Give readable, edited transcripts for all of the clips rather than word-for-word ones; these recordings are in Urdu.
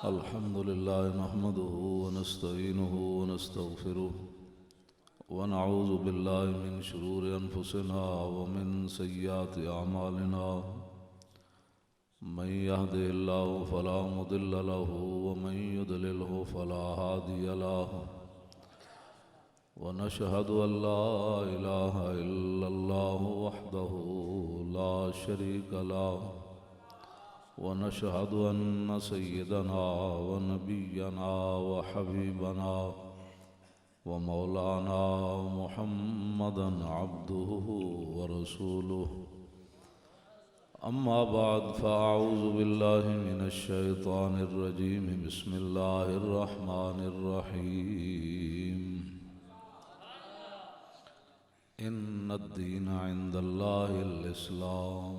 الحمد لله نحمده ونستعينه ونستغفره ونعوذ بالله من شرور أنفسنا ومن سيئات أعمالنا من يهده الله فلا مضل له ومن يضلله فلا هادي له ونشهد أن لا إله إلا الله وحده لا شريك له ونشهد أن سيدنا ونبينا وحبيبنا ومولانا محمدا عبده ورسوله أما بعد فأعوذ بالله من الشيطان الرجيم بسم الله الرحمن الرحيم إن الدين عند الله الإسلام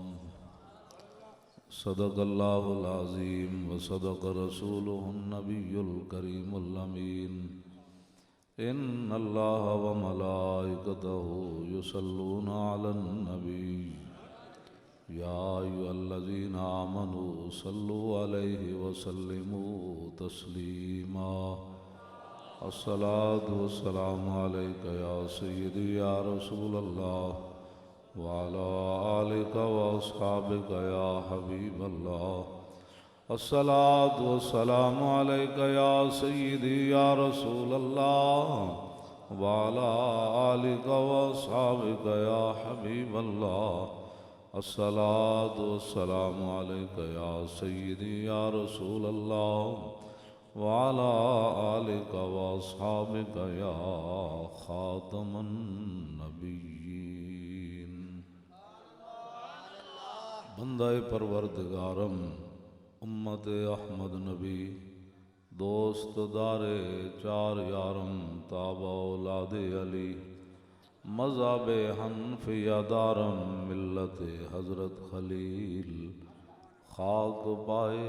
صدق الله العظيم وصدق رسوله النبي الكريم الأمين إن الله وملائكته يصلون على النبي يا أيها الذين آمنوا صلوا عليه وسلموا تسليما الصلاة والسلام عليك يا سيدي يا رسول الله وعلى آلك وأصحابك يا حبيب الله الصلاة والسلام عليك يا سيدي يا رسول الله وعلى آلك وأصحابك يا حبيب الله الصلاة والسلام عليك يا سيدي يا رسول الله وعلى آلك وأصحابك يا خاتم النبيين بندہ پروردگارم امت احمد نبی دوست دار چار یارم تابع اولاد علی مذہب حنفیہ دارم ملت حضرت خلیل خاک پائے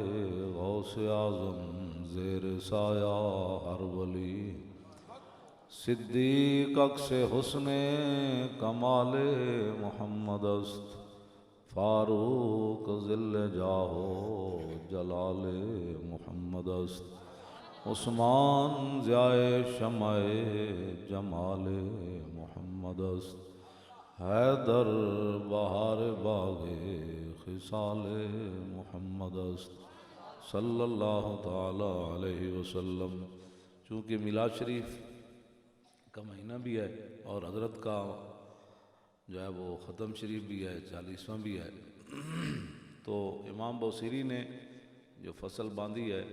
غوث اعظم زیر سایہ ہر ولی صدیق اکس حسن کمال محمد است فاروق ذل جاہو جلال محمد است عثمان ضیائے شمع جمال محمد است حیدر بہار باغ خصال محمد است صلی اللہ تعالی علیہ وسلم۔ چونکہ میلاد شریف کا مہینہ بھی ہے اور حضرت کا جو ہے وہ ختم شریف بھی ہے، 40واں بھی ہے، تو امام بوصیری نے جو فصل باندھی ہے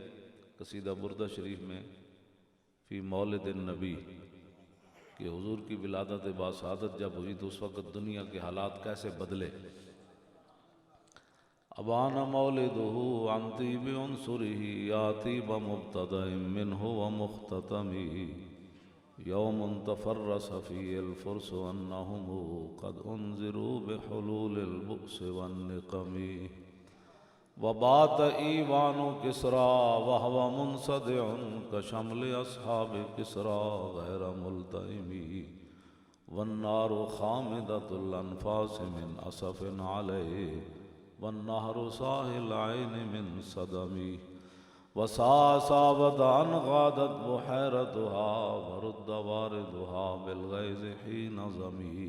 قصیدہ بردہ شریف میں فی مولد النبی کہ حضور کی ولادت باسعادت جب ہوئی تو اس وقت دنیا کے حالات کیسے بدلے۔ ابان مولدہ عن طیب عنصرہ یاتی بمبتدأ منہ ومختتمی یوم تفرس فی الفرس انہم قد انذروا بحلول البؤس والنقم وبات ایوان کسریٰ وہو منصدع کشمل اصحاب کسریٰ غیر ملتئم والنار خامدۃ الانفاس من اسف علیہ والنہر ساہ العین من صدم وساسا ودان غادت بحیرتها ورد واردها بالغیظ حین ضمی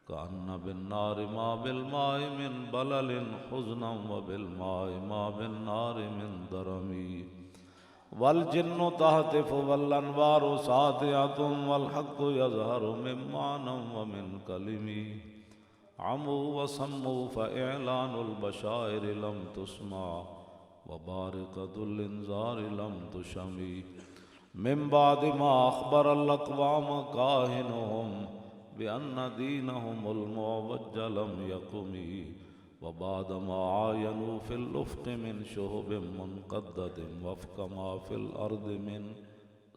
کأن بالنار ما بالماء من بلل حزنا وبالماء ما بالنار من درمی والجن تہتف والانوار ساطعۃ والحق یظہر من معنی ومن کلمی عموا وصموا فإعلان البشائر لم تسمع وبارقة الانذار لم تشمی من بعد ما اخبر الاقوام کاہنهم بأن دینهم المعوج لم يقم وبعد ما عاینوا في الافق من شہب منقدة وفق ما في الارض من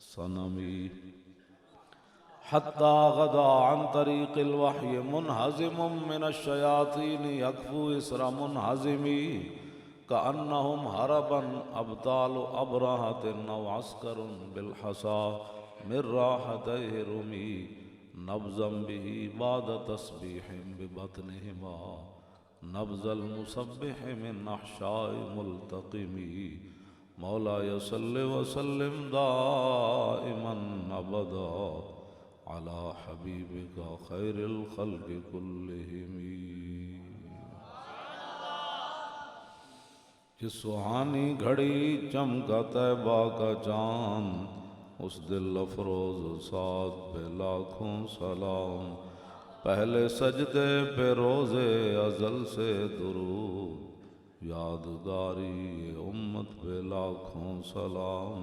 صنم حتى غدا عن طريق الوحي منهزم من الشياطين يكفو اسر منهزم كأنهم هربا ابطال ابرهة او عسكر بالحصى من راحتيه رمي نبزا به بعد تسبيح ببطنهما نبز المسبح من احشاء ملتقمی مولاي صل وسلم دائما ابدا على حبيبك خير الخلق كلهم. کہ سہانی گھڑی چمکا طیبہ کا چاند، اس دل افروز ساتھ پہ لاکھوں سلام. پہلے سجدے پہ روز ازل سے درود، یادگاری امت پہ لاکھوں سلام.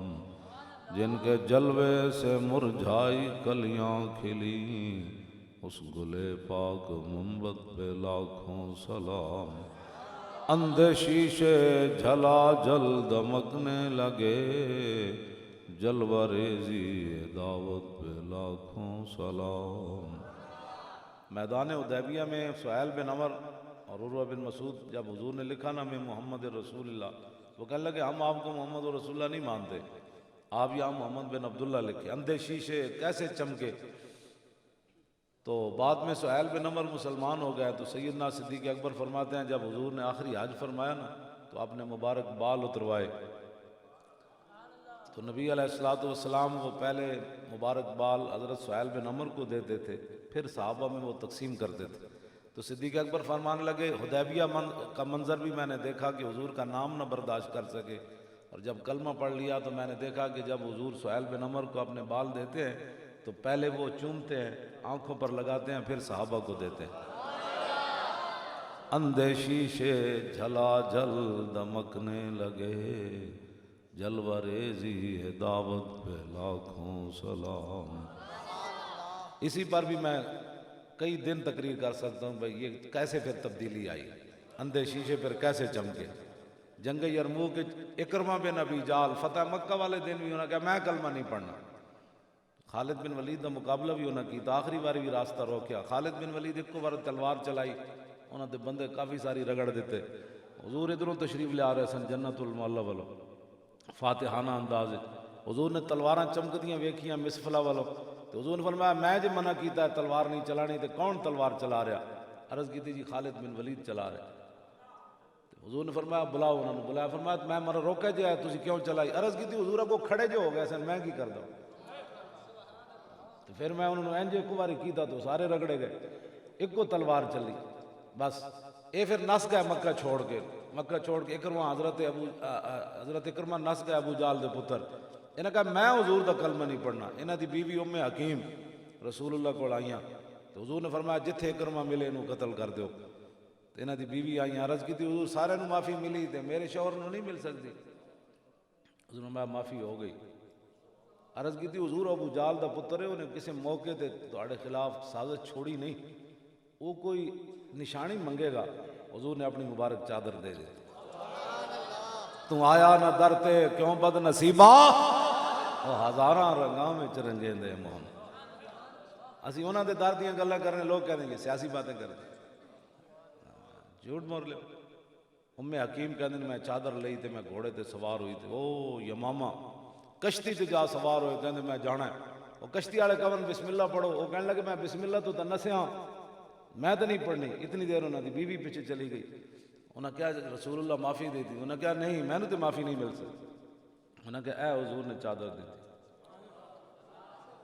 جن کے جلوے سے مرجھائی کلیاں کھلی، اس گلے پاک منبت پہ لاکھوں سلام. اندھے شیشے جھلا جل دمکنے لگے، جلوہ ریزی دعوت پہ لاکھوں سلام. میدان حدیبیہ میں سہیل بن عمر اور عروہ بن مسعود جب حضور نے لکھا نا میں محمد رسول اللہ، وہ کہنے لگے ہم آپ کو محمد رسول اللہ نہیں مانتے، آپ یہاں محمد بن عبداللہ لکھے. اندھے شیشے کیسے چمکے. تو بعد میں سہیل بن عمر مسلمان ہو گئے تو سیدنا صدیق اکبر فرماتے ہیں جب حضور نے آخری حج فرمایا نا تو آپ نے مبارک بال اتروائے. تو نبی علیہ الصلوۃ والسلام وہ پہلے مبارک بال حضرت سہیل بن عمر کو دیتے تھے، پھر صحابہ میں وہ تقسیم کرتے تھے. تو صدیق اکبر فرمانے لگے حدیبیہ کا منظر بھی میں نے دیکھا کہ حضور کا نام نہ برداشت کر سکے، اور جب کلمہ پڑھ لیا تو میں نے دیکھا کہ جب حضور سہیل بن عمر کو اپنے بال دیتے ہیں تو پہلے وہ چومتے ہیں، آنکھوں پر لگاتے ہیں، پھر صحابہ کو دیتے ہیں. اندھے شیشے جھلا جل دمکنے لگے، جلوہ ریزی ہے دعوت پہ لاکھوں سلام. اسی پر بھی میں کئی دن تقریر کر سکتا ہوں بھائی یہ کیسے پھر تبدیلی آئی، اندھے شیشے پھر کیسے چمکے. جنگ یرموک اکرمہ بن ابی جال فتح مکہ والے دن بھی انہوں نے کہا میں کلمہ نہیں پڑھنا. خالد بن ولید کا مقابلہ بھی انہوں نے کیا، آخری بار بھی راستہ روکیا. خالد بن ولید ایک کو بار تلوار چلائی، انہوں نے بندے کافی ساری رگڑ دیتے. حضور ادھروں تشریف لے آ رہے سن جنت المعلی والوں فاتحانہ انداز. حضور نے تلواراں چمکدیاں ویکھیاں مسفلہ والوں، تو حضور نے فرمایا میں جو منع کیتا ہے تلوار نہیں چلانی تے کون تلوار چلا رہا. عرض کی تھی جی خالد بن ولید چلا رہا. حضور نے فرمایا بلاؤ، انہوں نے بلایا. فرمایا میں مرا روکا جو ہے تسی کیوں چلائی. عرض کی تھی حضور کو کھڑے جو ہو گئے سن میں کی کر دوں. تو پھر میں انہوں نے انج ایک باری کیتا تو سارے رگڑے گئے، ایک کو تلوار چلی بس. اے پھر نس گئے مکہ چھوڑ کے حضرت اکرمہ نس گئے ابو جال دے پتر. انہوں نے کہا میں حضور دا کلمہ نہیں پڑھنا. انہوں دی بیوی ام حکیم رسول اللہ کو آئیاں تو حضور نے فرمایا جتھے اکرمہ ملے انہوں قتل کر دیو. تو انہوں دی بیوی آئیاں عرض کی تھی حضور سارے نو معافی ملی تے میرے شوہر نو نہیں مل سکتی. حضور نے فرمایا معافی ہو گئی. عرض کی تھی حضور ابو جال دا پتر ہے، انہیں کسی موقع تے تہاڈے خلاف سازش چھوڑی نہیں، وہ کوئی نشانی منگے گا. حضور نے اپنی مبارک چادر دے دی. تو آیا نہ درتے کیوں بد نصیبہ، وہ ہزاراں رنگاں میں چرنگے دے محمد. اسی انہاں دے در دیاں گلاں کرنے لوگ کہہ دیں گے سیاسی باتیں کر دیں، جھوٹ مور لے. ام حکیم کہہ دیں میں چادر لئی تے میں گھوڑے تے سوار ہوئی تے او یمامہ کشتی تے جا سوار ہوئے کہندے میں جانا ہے. وہ کشتی والے کہن بسم اللہ پڑھو، وہ کہنے لگے میں بسم اللہ تو نسیاں میں تو نہیں پڑھنی. اتنی دیر انہوں نے بیوی پیچھے چلی گئی. انہوں نے کہا رسول اللہ معافی دی تھی. انہوں نے کہا نہیں میں نے تو معافی نہیں مل سکتی. انہوں نے کہا اے حضور نے چادر دی تھی.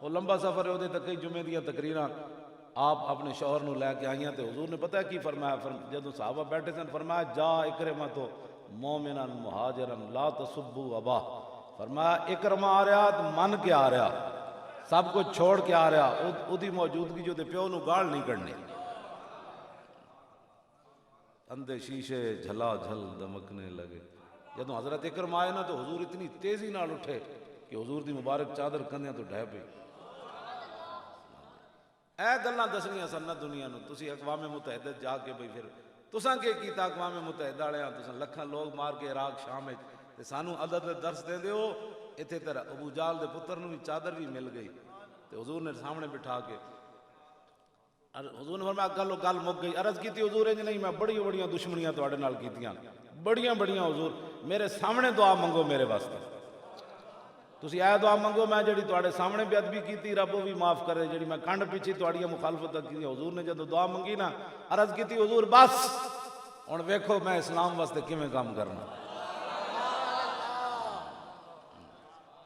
وہ لمبا سفر ہے، وہ کئی جمعے دیاں تقریراں آپ اپنے شوہر نو لے کے آئیاں تے حضور نے پتہ کی فرمایا. جدوں صحابہ بیٹھے سن فرمایا جا اکرمہ تو مومنا مہاجرا لا تسبوا ابا. فرمایا اکرمہ آ رہا تو من کے آ رہا، سب کچھ چھوڑ کے آ رہا، اودی موجودگی جو دے پیو نو گال نہیں کرنی. اندھے شیشے جھلا جھل دمکنے لگے. جدوں حضرت اکرمہ آئے نا تو حضور اتنی تیزی نال اٹھے کہ حضور دی مبارک چادر کندھیاں تو ڈھہ پئی. اے گلاں دسنیاں سن نہ دنیا نو. تسی اقوام متحدہ جا کے بھئی پھر تساں کے کیتا اقوام متحدہ والےاں تساں لکھاں لوگ مار کے عراق شام وچ تے سانو عدد درس دے دیو. ایتھے تیرا ابو جال دے پتر نو بھی چادر بھی مل گئی تے حضور نے سامنے بٹھا کے حضور نے فرمایا گل مک گئی. عرض کی تھی حضور انج نہیں میں بڑی بڑیاں دشمنیاں تواڈے نال کیتیاں بڑیاں حضور میرے سامنے دعا منگو میرے واسطے. تسی اے دعا منگو میں جڑی تواڈے سامنے بے ادبی کیتی رب وہ بھی معاف کرے، جڑی میں کنڈ پیچھے تواڈیاں مخالفت کی. حضور نے جدوں دعا منگی نا عرض کی تھی حضور بس ہن ویکھو میں اسلام واسطے کیویں کام کرنا.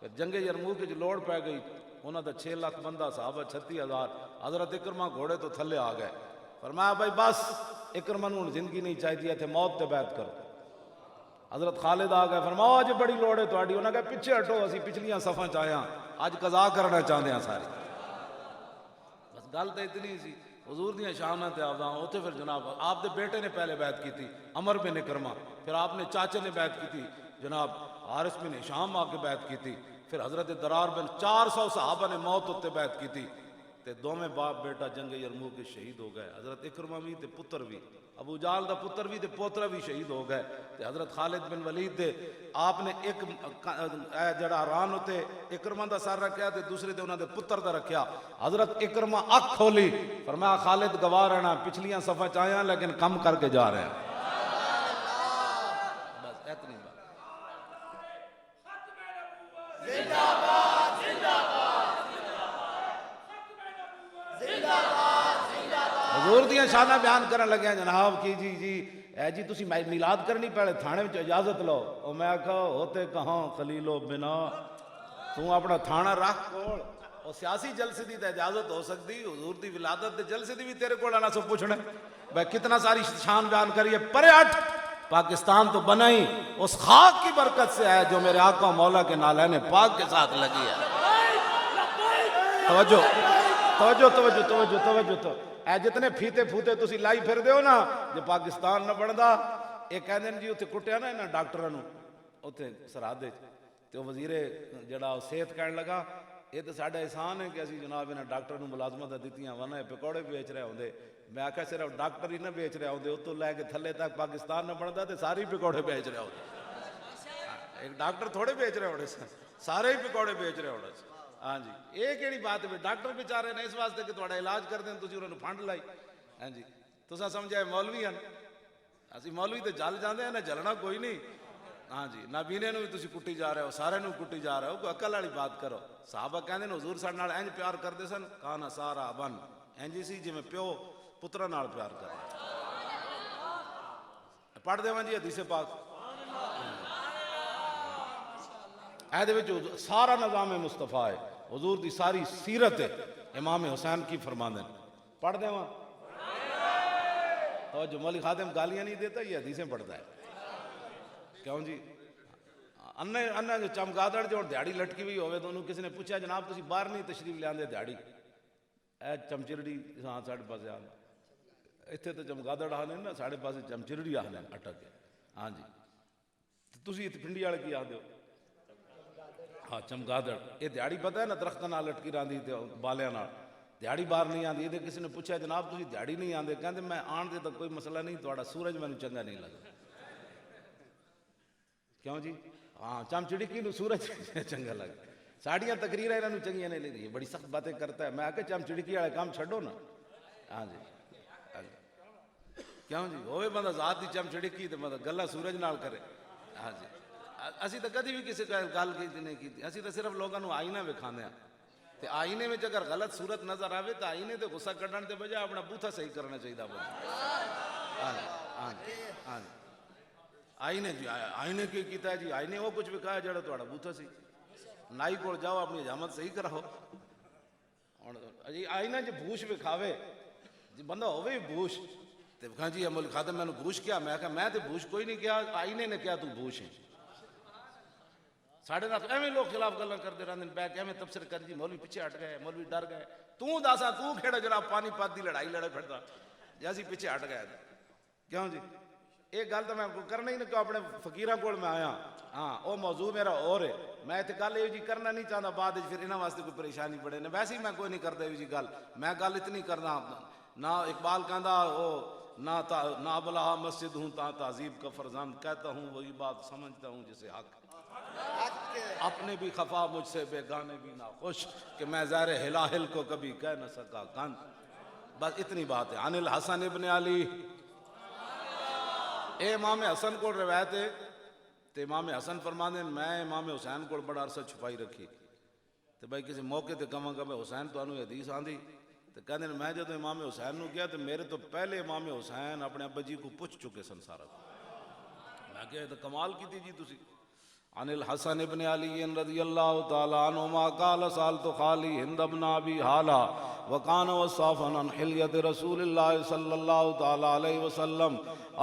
پھر جنگ یرموک کی لوڑ پہ گئی، انہوں دا 6 لاکھ بندہ، صحابہ 36,000، حضرت اکرمہ گھوڑے تو تھلے آ گئے، فرمایا بھائی بس اکرمہ نوں زندگی نہیں چاہیے تھے، موت تے بیعت کرو۔ حضرت خالد آ گئے، فرمایا آج بڑی لوڑ ہے تہاڈی، انہاں کہا پیچھے ہٹو، اسی پچھلیاں صفاں چ آئے ہاں، اج قضا کرنا چاہتے ہیں ساری۔ بس گل تو اتنی سی، حضور دیاں شاناں تے آپدا اوتھے پھر جناب آپ دے بیٹے نے پہلے بیعت کی تھی، عمر بن اکرمہ، پھر آپ نے چاچے نے بیعت کی تھی جناب حارث بن ہشام آ کے بیعت کی تھی، پھر حضرت درار بن 400 صحابہ نے موت اتے بیعت کی تھی، تے دوویں باپ بیٹا جنگ یرموک کے شہید ہو گئے، حضرت اکرمہ بھی تے پتر بھی، ابو جال دا پتر بھی تے پوترا بھی شہید ہو گئے، تے حضرت خالد بن ولید دے آپ نے ایک جڑا ران ہوتے اکرمہ دا سر رکھیا تے دوسرے تے انہاں دے پتر دا رکھیا، حضرت اکرمہ اکھ کھولی، فرمایا خالد گواہ رہنا پچھلیاں صفحہ چاہیاں لیکن کم کر کے جا رہے ہیں۔ بس اتنی بات۔ حضور دیاں شاناں بیان کرن لگے جناب کی جی اے جی تسی میلاد کرنی پہلے تھانے میں اجازت لو، او میں کہا ہوتے کہاں خلیل و بنا، تو اپنا تھانہ رکھ کول، اور سیاسی جلسے دی تے اجازت ہو سکتی، حضور دی ولادت دے جلسے دی بھی تیرے کول آنا سب پوچھنے، بھائی کتنا ساری شان بیان کریے، پرے ہٹ، پاکستان تو بنا ہی اس خاک کی برکت سے ہے جو میرے آقا مولا کے نالین پاک کے ساتھ لگی ہے۔ توجہ توجہ توجہ توجہ توجہ تو اے جتنے پھیتے پھوتے تسی لائی پھر دیو نا جو پاکستان نہ بندا، ایک کہہ دیں جی اتنے کٹیا نا انہاں ڈاکٹرانوں اتنے سرحد تے وزیر جڑا صحت کہنے لگا یہ تو ساڈا احسان ہے کہ اسی جناب انہاں ڈاکٹرانوں ملازمت دتیاں ورنہ پکوڑے بیچ رہے ہوندے، میں آکھا صرف ڈاکٹر ہی نہ بیچ رہے ہوندے اتوں لے کے تھلے تک پاکستان نہ بندا تے سارے پکوڑے بیچ رہے ہوندے، ایک ڈاکٹر تھوڑے بیچ رہے ہوندے سن، سارے ہی پکوڑے بیچ رہے ہوندے سن۔ ہاں جی یہ کیڑی بات ہے، ڈاکٹر بیچارے نے اس واسطے کہ تہاڈا علاج کر دیں تسی انہاں نوں پھنڈ لائی، ہاں جی تساں سمجھے مولوی ہیں، اسی مولوی تے جل جاندے ہیں، نہ جلنا کوئی نہیں، ہاں جی نہ بینے نوں بھی تسی کٹی جا رہے ہو، سارے نوں کٹی جا رہے ہو، کوئی عقل والی بات کرو۔ صحابہ کہندے نے حضور ساڈے نال انج پیار کردے سن، کانا سارا بن انج سی جویں پیو پتراں نال پیار کردا۔ پڑھ دیواں جی حدیث پاک، اے وچ سارا نظام مصطفیٰ ہے، حضور دی ساری سیرت ہے، امام حسین کی فرماندے ہیں، پڑھ دیواں توجہ، مولی خادم گالیاں نہیں دیتا، یہ حدیثیں پڑھتا ہے، کیوں جی انہاں جو چمگادڑ جو دیہڑی لٹکی ہوئی ہوئے تو انہوں کسی نے پوچھا جناب تسی باہر نہیں تشریف لے آندے دیہڑی، اے چمچرڑی ہاں ساڈے پاسے آ اتنے تو چمگادڑ آنے نا، ساڈے پاسے چمچرڑی آنے اٹک کے، ہاں جی تسی اتنے پنڈی والے کی آدھے ہو، ہاں چمگادڑ، یہ دیہڑی پتہ ہے نا درختاں نال لٹکی رہندی تے بالیاں نال، دیہڑی باہر نہیں آندی، یہ کسی نے پوچھا جناب تسی دیہڑی نہیں آندے، کہندے میں آن دے تو کوئی مسئلہ نہیں، تہاڈا سورج مینوں چنگا نہیں لگا، کیوں جی ہاں چمچڑکی نو سورج چنگا لگا، ساڑیاں تقریریں انہوں چنگیاں نہیں لگی، بڑی سخت باتیں کرتا ہے، میں آکے چمچڑکی والے کام چھڈو نا، ہاں جی کیوں جی ہوئے بندہ ذات دی چمچڑکی تے مطلب گلا سورج نال کرے، ہاں جی اسی تو کدی بھی کسی گل کی نہیں کی، اسی تو صرف لوگوں کو آئینہ وکھانے ہیں، تے آئینے میں اگر غلط صورت نظر آوے تو آئینے تے غصہ کڈن تے بجائے اپنا بوتھا صحیح کرنا چاہیے ہاں جی آئینے جی آئینے کی کیتا ہے جی آئینے وہ کچھ وکھایا جڑا تہاڈا بوتھا سی، نائی کول جاؤ اپنی حجامت صحیح کراؤ، جی آئینہ جی بھوش وکھاوے جی بندہ ہوئے بھوش تے کہاں جی امول خادم میں نے بھوش کیا، میں کہا میں تے بھوش کوئی نہیں کیا، آئینے نے کیا تو بھوش ہے، ساڑھے نہ ایویں لوگ خلاف گلاں کرتے رہندے نے، بیٹھ ایویں تبصرے کر جی مولوی پیچھے ہٹ گئے، مولوی ڈر گئے، تو داسا تو کھیڑا جناب پانی پات دی لڑائی لڑے پھردا جیسی پیچھے ہٹ گئے، کیوں جی ایک گل تو میں کرنا ہی نہیں کہ اپنے فقیراں کول میں آیا، ہاں وہ موضوع میرا اور ہے، میں تے گل یہ جی کرنا نہیں چاہتا، بعد پھر انہاں واسطے کوئی پریشانی پڑے نہ، ویسے ہی میں کوئی نہیں کردا جی گل، میں گل اتنی کرنا نہ اقبال کہندا او نہ بلا مسجد ہوں تا تہذیب کا فرزند، کہتا ہوں وہی بات سمجھتا ہوں جسے حق، اپنے بھی خفا مجھ سے بیگانے بھی نہ خوش، کہ میں زہر ہلاہل کو کبھی کہہ نہ سکا کن، بس اتنی بات ہے۔ عن الحسن ابن علی، اے امام حسن کو روایت ہے، تے امام حسن فرماندے میں امام حسین کو بڑا عرصہ چھپائی رکھی، تے بھائی کسی موقع تے کہاں کہ حسین تو انہوں حدیث آندھی، تے کہندے میں جب امام حسین نو کیا تو میرے تو پہلے امام حسین اپنے ابا جی کو پوچھ چکے سن سارا، میں کہا تو کمال کی تھی جی تسی، عن الحسن بن علی رضی اللہ تعالی عنہما قال سألت خالی ہند بن ابی حالہ وکان وصافا عن حلیت رسول اللہ صلی اللہ تعالی علیہ وسلم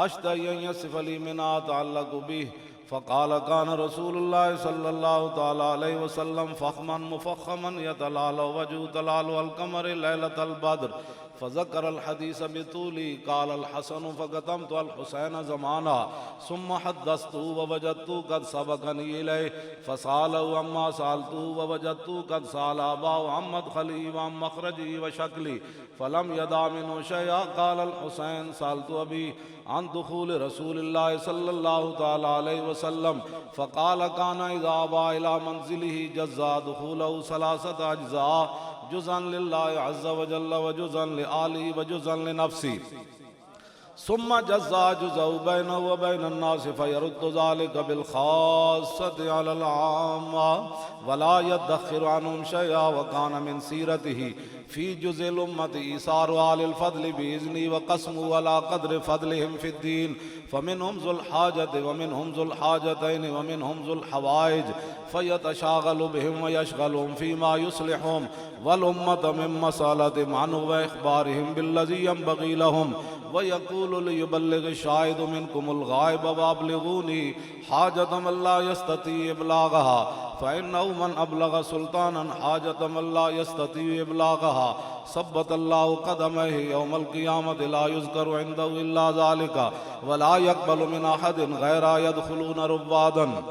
اشتہی ان یصف لی ما اتعلق بہ فقال كان رسول الله صلى الله تعالى عليه وسلم فخما مفخما يتلال وجهه تلال القمر ليلة البدر فذكر الحديث بطولي. قال الحسن فقدمت الحسين زمانا ثم حدثته ووجدته قد سبقني إليه فسأله عما سألته ووجدته قد سأل أباه عن مدخلي وعن مخرجي وشكلي فلم يدع منه شيئا. قال الحسين سألت أبي عن دخول رسول الله صلى الله تعالى عليه وسلم فقال كان إذا أبى إلى منزله جزا دخوله 3 أجزاء جزءا لله عز وجل وجزءا لآله وجزءا لنفسه ثم جزا جزء بينه وبين الناس فيرد ذلك بالخاصة على العامة ولا يدخر عنهم شيئا. وكان من سيرته في جزء الأمة إيثار آل الفضل بإذنه وقسمه على قدر فضلهم في الدين فمنهم ذو الحاجة ومنهم ذو الحاجتين ومنهم ذو الحوائج فيتشاغل بهم ويشغلهم فيما يصلحهم والأمة من مسألة عنه وإخبارهم بالذي ينبغي لهم ويقول ليبلغ الشاهد منكم الغائب وأبلغوني حاجة من لا يستطيع إبلاغها فإنه من أبلغ سلطانا حاجة من لا يستطيع إبلاغها ثبت الله قدمه يوم القيامة لا يذكر عنده إلا ذلك ولا يقبل من أحد غير يدخلون ربادا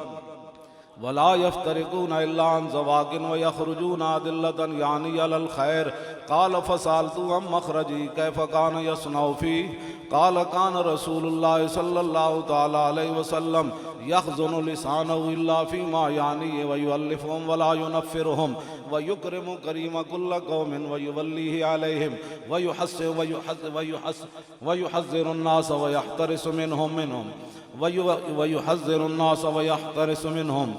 ولا يفترقون إلا عن زواج ويخرجون أدلة يعني على الخير. قال فسألت عن مخرجي كيف كان يصنع فيه قال كان رسول الله صلى الله تعالى عليه وسلم يخزن لسانه إلا فيما يعنيه ويؤلفهم ولا ينفرهم ويكرم كريم كل قوم ويوليه عليهم ويحذر الناس ويحترس منهم ويحذر الناس ويحترس منهم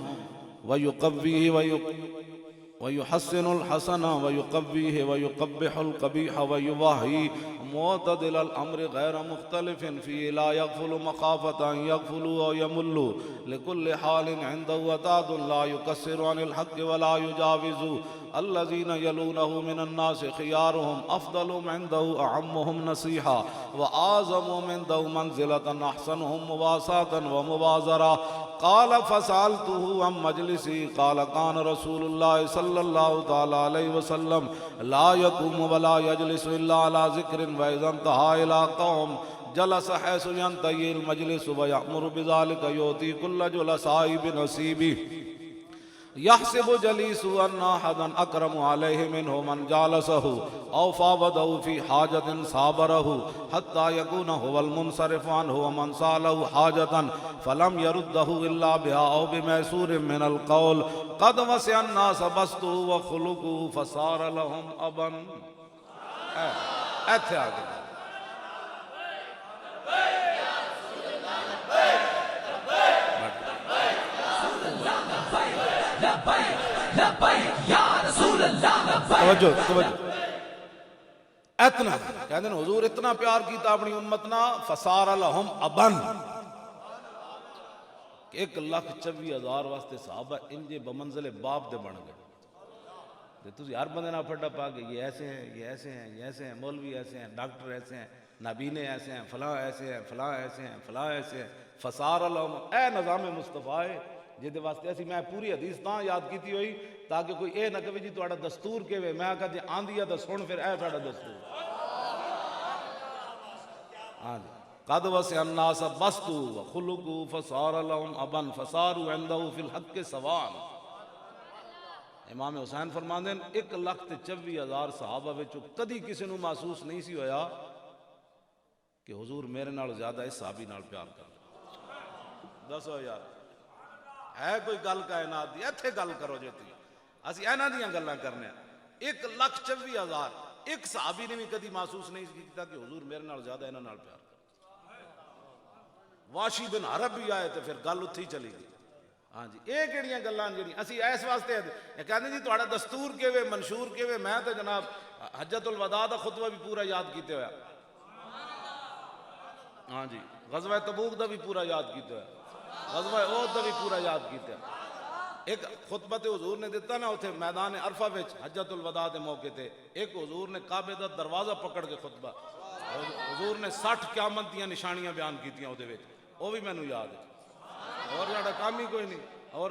ويقويه ويحسن الحسن ويقويه ويقبح القبيح ويوahي معتدل الأمر غير مختلف فيه لا يغفل مخافة أن يغفلوا أو يملوا لكل حال عنده وتاد لا يكسر عن الحق ولا يجاوز. الذين يلونه من الناس خيارهم أفضلهم عنده أعمهم نصيحة وأعظمهم عنده منزلة أحسنهم مواساة ومبازرة. قال فسألته عن مجلسي قال كان رسول الله صلى الله تعالى عليه وسلم لا يقوم ولا يجلس إلا على ذكر وإذا انتهى إلى قوم جلس حيث ينتهي المجلس ويأمر بذلك يؤتي كل جلساء بنصيبه يحسب جليس أن أحدا أكرم عليه منه من جالسه أو فاوضه في حاجة صابره حتى يكون هو المنصرف عنه ومن سأله حاجة فلم يرده إلا بها أو بميسور من القول قد وسع الناس بسطه وخلقه فصار لهم أبا. توجہ اتنا کہتے ہیں حضور اتنا پیار کیتا اپنی امتنا فصار لہم ابن 1,24,000 واسطے صحابہ انجے بمنزل باپ دے بن گئے. تسی ہر بندے نہ پھڑا پا کہ یہ ایسے ہیں یہ ایسے ہیں یہ ایسے ہیں مولوی ایسے ہیں ڈاکٹر ایسے ہیں نابینے ایسے ہیں فلاں ایسے ہیں فلاں ایسے ہیں فلاں ایسے ہیں. فصار لہم اے نظام مصطفیٰ جہدے واسطے اسی میں پوری حدیث تاں یاد کیتی ہوئی تاکہ کوئی اے نہ کہے جی تہاڈا دستور کیویں میں کہا جی آندی ہے تو سن پھر اے تہاڈا دستور. ہاں جی قد وسع الناس بسطوا وخلقوا فصار لهم ابا فصاروا عنده في الحق سواء. امام حسین فرماندے 1,24,000 صحابہ وچوں کدی کسی نو محسوس نہیں سی ہویا کہ حضور میرے نال زیادہ اس صحابی نال پیار کر. دسو یار ہے کوئی گل کائنات دی ایتھے گل کرو جے تی اسی اینا دیاں گلاں کرنے 1,24,000 ایک صحابی نے بھی کدی محسوس نہیں کیتا کہ حضور میرے نال زیادہ انہاں نال پیار کر. واشی بن عرب بھی آئے تو پھر گل اتھی چلی گئی. ہاں جی اے کیڑیاں گلاں جڑیاں اسی اس واسطے کہندے جی تہاڈا دستور کیویں منشور کیویں میں تے جناب حجۃ الوداع دا خطبہ بھی پورا یاد کیتے ہویا. ہاں جی غزوہ تبوک دا بھی پورا یاد کیتے ہویا. غزوہ احد دا بھی پورا یاد کیتے ہیں۔ ایک خطبہ تے حضور نے دیتا نا اتھے میدان عرفہ وچ حجۃ الوداع دے موقع تے، ایک حضور نے کعبے دا دروازہ پکڑ کے خطبہ، حضور نے 60 قیامت دیاں نشانیاں بیان کیتیاں اودے وچ، وہ بھی مینوں یاد ہے۔ اور ساڈا کام ہی کوئی نہیں، اور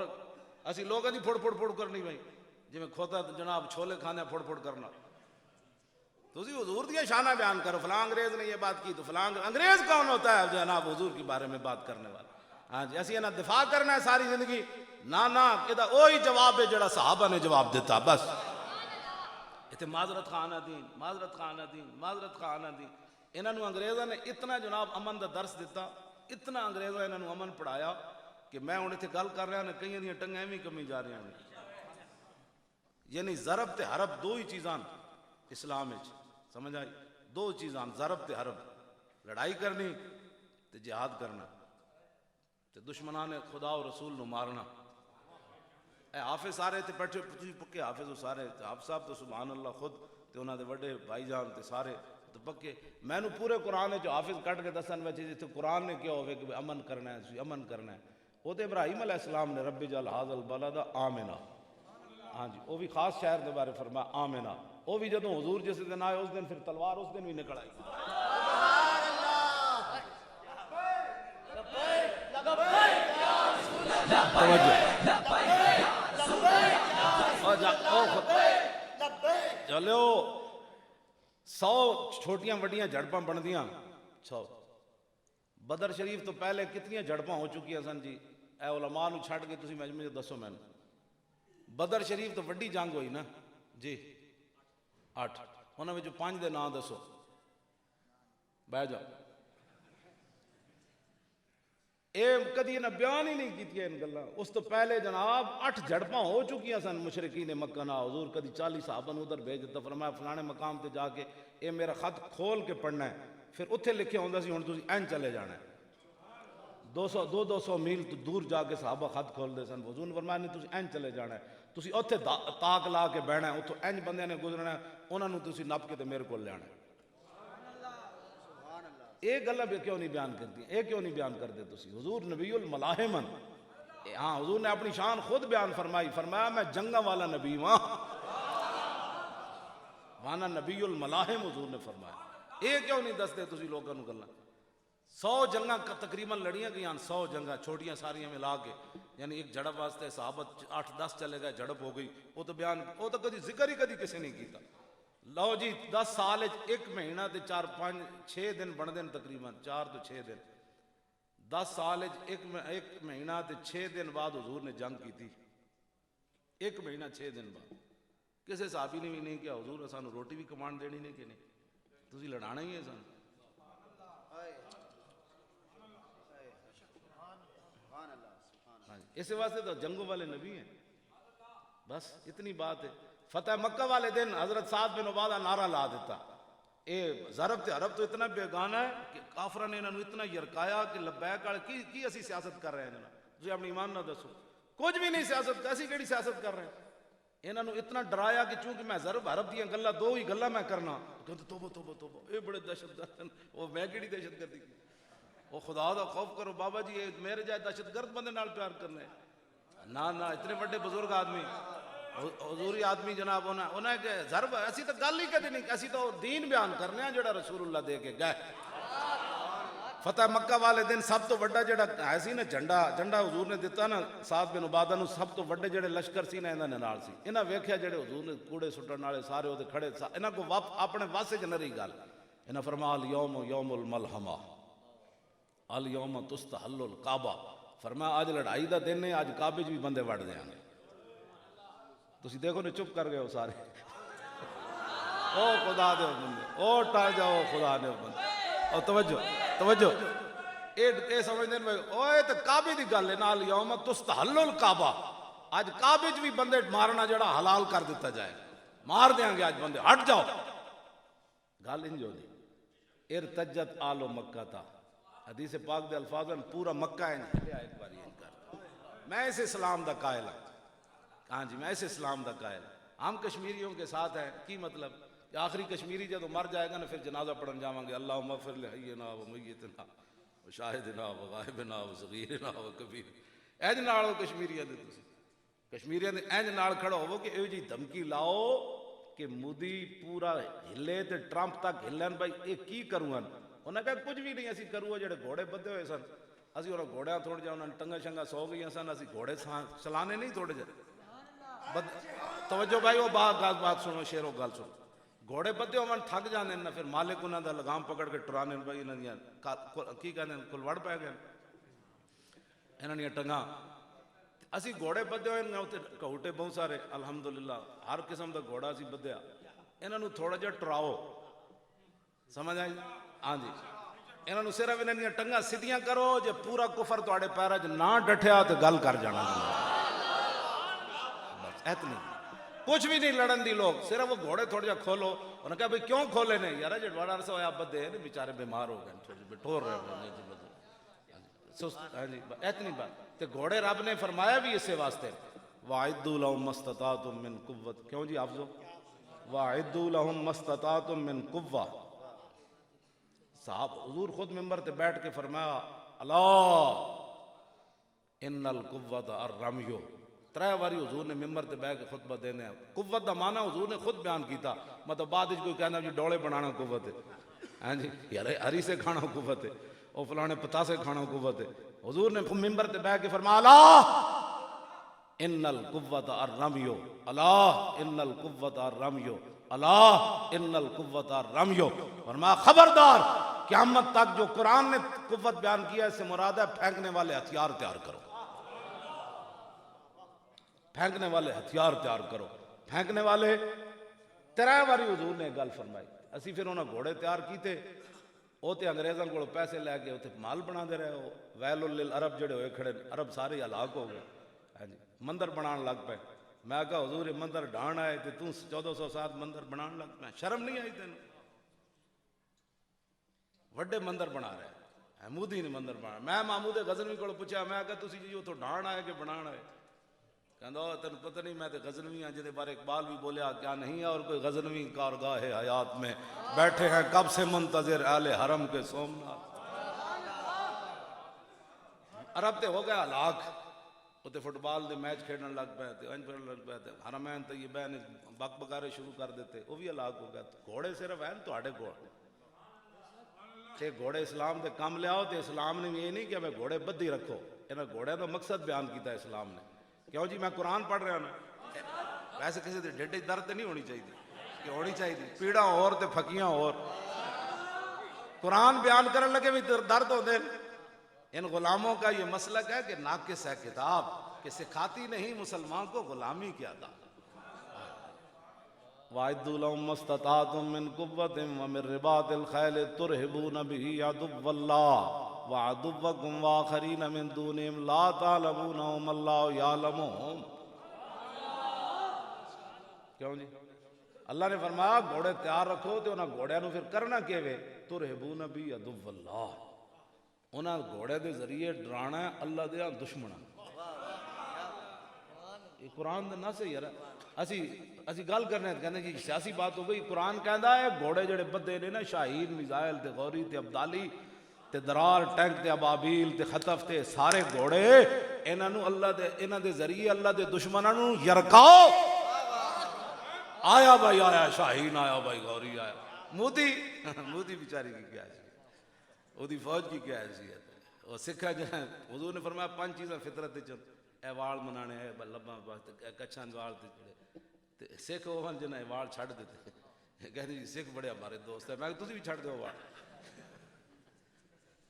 اسی لوگاں دی پھڑ پھڑ پھڑ کرنی بھائی، جویں کھوتا جناب چھولے کھانے پھڑ پھڑ کرنا۔ تسی حضور دیا شانہ بیان کرو، فلاں انگریز نے یہ بات کی تو فلاں انگریز کون ہوتا ہے جناب حضور کے بارے میں بات کرنے والا؟ ہاں جی، اسی انہاں دفاع کرنا ہے ساری زندگی؟ نا یہ وہی جواب ہے جڑا صحابہ نے جواب دیتا بس۔ اتنے معذرت خانہ دین، معذرت خانہ دین، معذرت خانہ دین۔ انہاں نو انگریزاں نے اتنا جناب امن دا درس دیتا، اتنا انگریزاں انہاں نو امن پڑھایا کہ میں ہن اتنے گل کر رہا ہوں کئی دیاں ٹنگاں ایویں کمی جا رہی ہیں۔ یعنی ضرب تے حرب دو ہی چیزاں اسلام وچ، سمجھ آئی؟ دو چیزاں، ضرب تے حرب، لڑائی کرنی تے جہاد کرنا تے دشمنان خدا و رسول نو مارنا۔ اے حافظ سارے تے بیٹھے پکے حافظ، سارے حافظ صاحب تو سبحان اللہ خود تے انہاں دے بڑے بھائی جان تے سارے تو پکے۔ میں نو پورے قرآن جو حافظ کٹ کے دسن وچ جتھے قرآن نے کیا ہوئے کہ امن کرنا ہے، امن کرنا ہے، وہ تے ابراہیم علیہ السلام نے رب جعل ھذا البلد آمنا، ہاں جی، وہ بھی خاص شہر دے بارے فرمایا آمنا۔ وہ بھی جدوں حضور جس دن آئے اس دن پھر تلوار اس دن بھی نکل آئی۔ چلو 100 چھوٹیاں وڈیاں جھڑپاں بندیاں 100۔ بدر شریف تو پہلے کتنی جھڑپاں ہو چکی ہیں سن جی؟ اے علماء نو چھڑ کے تسی مجمع دسو میں نے۔ بدر شریف تو وڈی جنگ ہوئی نا جی 8، انہاں وچوں 5 دے نام دسو، بہ جاؤ۔ اے کدی انہاں بیان ہی نہیں کیتی ان گلاں۔ اس تو پہلے جناب 8 جھڑپاں ہو چکیاں سن مشرکین مکہ نال۔ حضور کدی 40 صحابہ نو ادھر بھیج دیتا، فرمایا فلانے مقام تے جا کے اے میرا خط کھول کے پڑھنا ہے، پھر اتھے لکھیا ہوندا سی ہن تسی این چلے جانا ہے۔ 200 میل تو دور جا کے صحابہ خط کھول دے سن۔ حضور نے فرمایا نہیں تسی این چلے جانا ہے، تسی اتھے تاک لا کے بہنا ہے، اتھوں این بندیاں نے گزرنا ہے، انہاں نو تسی نپ کے تے میرے کول لے آنا ہے۔ یہ گلاں بھی کیوں نہیں بیان کرتی؟ یہ کیوں نہیں بیان کرتے تسی؟ حضور نبی الملاحمن، ہاں حضور نے اپنی شان خود بیان فرمائی، فرمایا میں جنگاں والا نبی ہاں، وانا نبی الملاحم حضور نے فرمایا۔ یہ کیوں نہیں دستے تسی لوگاں نو گلاں؟ 100 جنگاں تقریباً لڑیاں گئیاں، 100 جنگاں چھوٹیاں ساریاں ملا کے، یعنی ایک جھڑپ واسطے صحابہ 8-10 چلے گئے، جھڑپ ہو گئی، وہ تو بیان وہ تو کدی ذکر ہی کدی کسی نہیں کیتا۔ لو جی 10 سال 1 مہینہ تے 4-5-6 دن بن دن، تقریباً 4 تو 6 دن، 10 سال 1 مہینہ تے 6 دن بعد حضور نے جنگ کی تھی۔ 1 مہینہ 6 دن بعد کسی صحابی نے بھی نہیں کیا حضور سانو روٹی بھی کمان دینی نہیں کہ نہیں، تسی لڑانا ہی ہے سان۔ اس واسطے تو جنگوں والے نبی ہیں، بس اتنی بات ہے۔ فتح مکہ والے دن حضرت سعد بن عبادہ نعرہ لا دیتا، اے ضرب تے عرب تو اتنا بیگانہ ہے کہ کافرہ نے انہوں اتنا یرکایا کہ لبیک والے کی اسی سیاست کر رہے ہیں جناب، تجھے اپنی ایمان نہ دسو کچھ بھی نہیں سیاست، ایسی کیڑی سیاست کر رہے ہیں؟ انہوں اتنا ڈرایا کہ چونکہ میں ضرب عرب دیاں گلاں 2 ہی گلاں میں کرنا، کہتے توبہ توبہ توبہ، اے بڑے دہشت گرد ہیں۔ وہ میں کیڑی دہشت گردی کی؟ وہ خدا دا خوف کرو بابا جی، میرے جائے دہشت گرد بندے نال پیار کرنے نہ اتنے بڑے بزرگ آدمی حضوری آدمی جناب انہیں کہ ضرب ایسی تو گل ہی کدی نہیں، ایسی تو دین بیان کرنے ہیں جڑا رسول اللہ دے کے گئے۔ فتح مکہ والے دن سب تو بڑا جڑا ہے سی نا جھنڈا حضور نے دیتا نا سعد بن عبادہ نو، سب تو بڑے جڑے لشکر سی نا انہاں نے نال سی، انہاں ویکھیا جڑے حضور نے کوڑے سٹن والے سارے اودے کھڑے، انہاں کو اپنے واسے چ نہ رہی گل، انہاں فرمایا الیوم یوم الملحمہ الیوم تستحل الکعبہ، فرمایا آج لڑائی دا دن ہے، آج کعبے بھی بندے وڑ دیاں گے۔ تسی دیکھو نے چپ کر گئے ہو سارے، او خدا دے بندے، او ٹا جاؤ خدا دے بندے، او توجہ اے سمجھدے نے اوئے تے کعبے دی گل ہے، نال یوم تستحل الکعبہ، آج کعبے بھی بندے مارنا جڑا حلال کر دیتا جائے، مار دیاں گے آج بندے، ہٹ جاؤ۔ گل انج ہو دی ارتجت آل مکہ تا، حدیث پاک دے الفاظ پورا مکہ ہے ایک بار یہ کر، میں اس اسلام دا قائل ہوں، ہاں جی میں اس اسلام دا قائل ہوں۔ ہم کشمیریوں کے ساتھ ہیں، کی مطلب کہ آخری کشمیری جب مر جائے گا نا پھر جنازہ پڑھن جاواں گے اللہم اغفر لحینا و میتنا شاہد نہ و غائب نہ و صغیر نہ و کبیر اینج نال کشمیریاں دے تسی کشمیریاں دے اینج نال کھڑا ہوو کہ ایو جی دھمکی لاؤ کہ مودی پورا ہلے تے ٹرمپ تک ہلن بھائی اے کی کروں انہاں کہا کچھ بھی نہیں اسی کروں جڑے گھوڑے بدے ہوئے سن اسی انہاں گھوڑیاں تھوڑ جا انہاں ٹنگا شنگا سو گئی سن اسی گھوڑے چلانے نہیں تھوڑے جا توجہ بھائی وہ بات سنو شیرو گل سنو گھوڑے بدے ہومن تھک جاندے نا پھر مالک انہاں دا لگام پکڑ کے ٹرانے بھائی انہاں دیاں کی کہندے کلوڑ پے گئے انہاں دیاں ٹنگاں اسی گھوڑے بدے ہوئے نا تے کہوٹے بہت سارے الحمدللہ ہر قسم دا گھوڑا اسی بدیا انہاں نو تھوڑا جہا ٹراؤ سمجھ آئی ہاں جی انہاں نو صرف انہاں دیاں ٹنگاں سیدھیاں کرو جے پورا کفر تواڈے پیراں 'چ نہ ڈٹھیا تے گل کر جانا بس اتنی کچھ بھی نہیں لڑن دی لوگ صرف وہ گھوڑے تھوڑے جا کھولو انہوں نے کہا بھئی کیوں کھولے نہیں یارا جڑ بڑا عرصہ ہویا بدے ہیں بیچارے بیمار ہو گئے تھوڑے بٹور رہے ہیں سست ہاں جی اتنی بات تے گھوڑے رب نے فرمایا بھی اسے واسطے وَاعِدُّوا لَهُم مَّا اسْتَطَعْتُم مِّن قُوَّةٍ کیوں جی حافظو وَاعِدُّوا لَهُم مَّا اسْتَطَعْتُم مِّن قُوَّةٍ صاحب حضور خود منبر تے بیٹھ کے فرمایا اللہ ان القوۃ الرمی ترے واری حضور نے منبر تے بیٹھ کے خطبہ دینے ہیں قوت دا معنی حضور نے خود بیان کیتا مطلب بعد وچ کوئی کہنا جی ڈولے بنانا قوت ہے ہاں جی یار ہری سے کھانا قوت ہے او فلانے پتا سے کھانا قوت ہے حضور نے منبر تے بیٹھ کے فرمایا اللہ ان القوۃ الرمی اللہ ان القوۃ الرمی اللہ ان القوۃ الرمی فرمایا خبردار قیامت تک جو قرآن نے قوت بیان کیا اس سے مراد ہے پھینکنے والے ہتھیار تیار کرو پھینکنے والے ہتھیار تیار کرو پھینکنے والے تیرہ باری حضور نے گل فرمائی اسی پھر انہاں گھوڑے تیار کیتے وہ تے انگریزاں کو پیسے لے کے اتنے مال بنا دے رہے ہو ویل للعرب جڑے ہوئے کھڑے عرب سارے ہلاک ہو گئے ہاں جی مندر بنان لگ پے میں کہا حضور مندر ڈھان آئے تے تو 1407 مندر بنان لگ پے شرم نہیں آئی تینوں وڈے مندر بنا رہے ہیں مودی نے مندر بنا میں محمود غزنوی کو پوچھا میں کہا تسی جی اتوں ڈھان آئے کہ بنان آئے کہندہ تینوں پتہ نہیں میں تے غزنوی ہاں جہدے بارے اقبال بھی بولیا کیا نہیں ہے اور کوئی غزنوی کارگاہ حیات میں بیٹھے ہیں کب سے منتظر اہل حرم کے سومناتھ عرب تے ہو گیا ہلاک تے فٹ بال دے میچ کھیلن لگ پے تے انج پھرن لگ پے تے حرمین طیبین بک بکارے شروع کر دیتے وہ بھی ہلاک ہو گیا گھوڑے صرف ہیں تواڈے گھوڑے تے گھوڑے اسلام دے کام لے آؤ تے اسلام نے یہ نہیں کہ میں گھوڑے بدی رکھو انہاں گھوڑے دا مقصد بیان کیتا ہے اسلام نے کیوں جی میں قرآن پڑھ رہا ہوں ویسے کسی دے ڈیڈے درد نہیں ہونی چاہیے کہ ہونی چاہیے پیڑا اور تے پھکیاں اور قرآن بیان کرن لگے بھی درد ہوتے ان غلاموں کا یہ مسلک ہے کہ ناقص ہے کتاب کہ سکھاتی نہیں مسلمان کو غلامی کیا تھا وَاعِدُّوا لَهُم مَّا اسْتَطَعْتُم مِّن قُوَّةٍ وَمِن رِّبَاطِ الْخَيْلِ تُرْهِبُونَ بِهِ عَدُوَّ اللَّهِ وَعَدُوَّكُمْ وَآخَرِينَ مِن دُونِهِمْ لَا تَعْلَمُونَهُمُ اللَّهُ يَعْلَمُهُمْ کیوں جی اللہ نے فرمایا گھوڑے تیار رکھو تے انہاں گھوڑیاں نو پھر کرنا کیویں تُرْهِبُونَ بِهِ عَدُوَّ اللَّهِ انہاں گھوڑے دے ذریعے ڈرانا ہے اللہ دے دشمناں یہ قرآن دا نہ صحیح ہے اسی گل کرنے کہنے جی سیاسی بات ہو گئی قرآن کہندا ہے گھوڑے جڑے بدے نے نا شاہین میزائل تے غوری تے عبدالی تے درار ٹینک تے ابابیل تے خطف تے سارے گھوڑے انہاں نو اللہ دے انہاں دے ذریعے اللہ دے دشمناں نو یرکاؤ آیا بھائی آیا شاہین آیا بھائی غوری آیا مودی بیچاری کی کیا حیثیت وہ دی فوج کی کیا حیثیت وہ سکھا جائیں حضور نے فرمایا 5 چیزاں فطرت تے چند اے وال منانے اے لباں واسطے کچھان وال تے جڑے سکھ وہ جنہیں وال چھڑ دیتے کہتے جی سکھ بڑے ہمارے دوست ہیں میں کہا تسی بھی چھڑ دو وال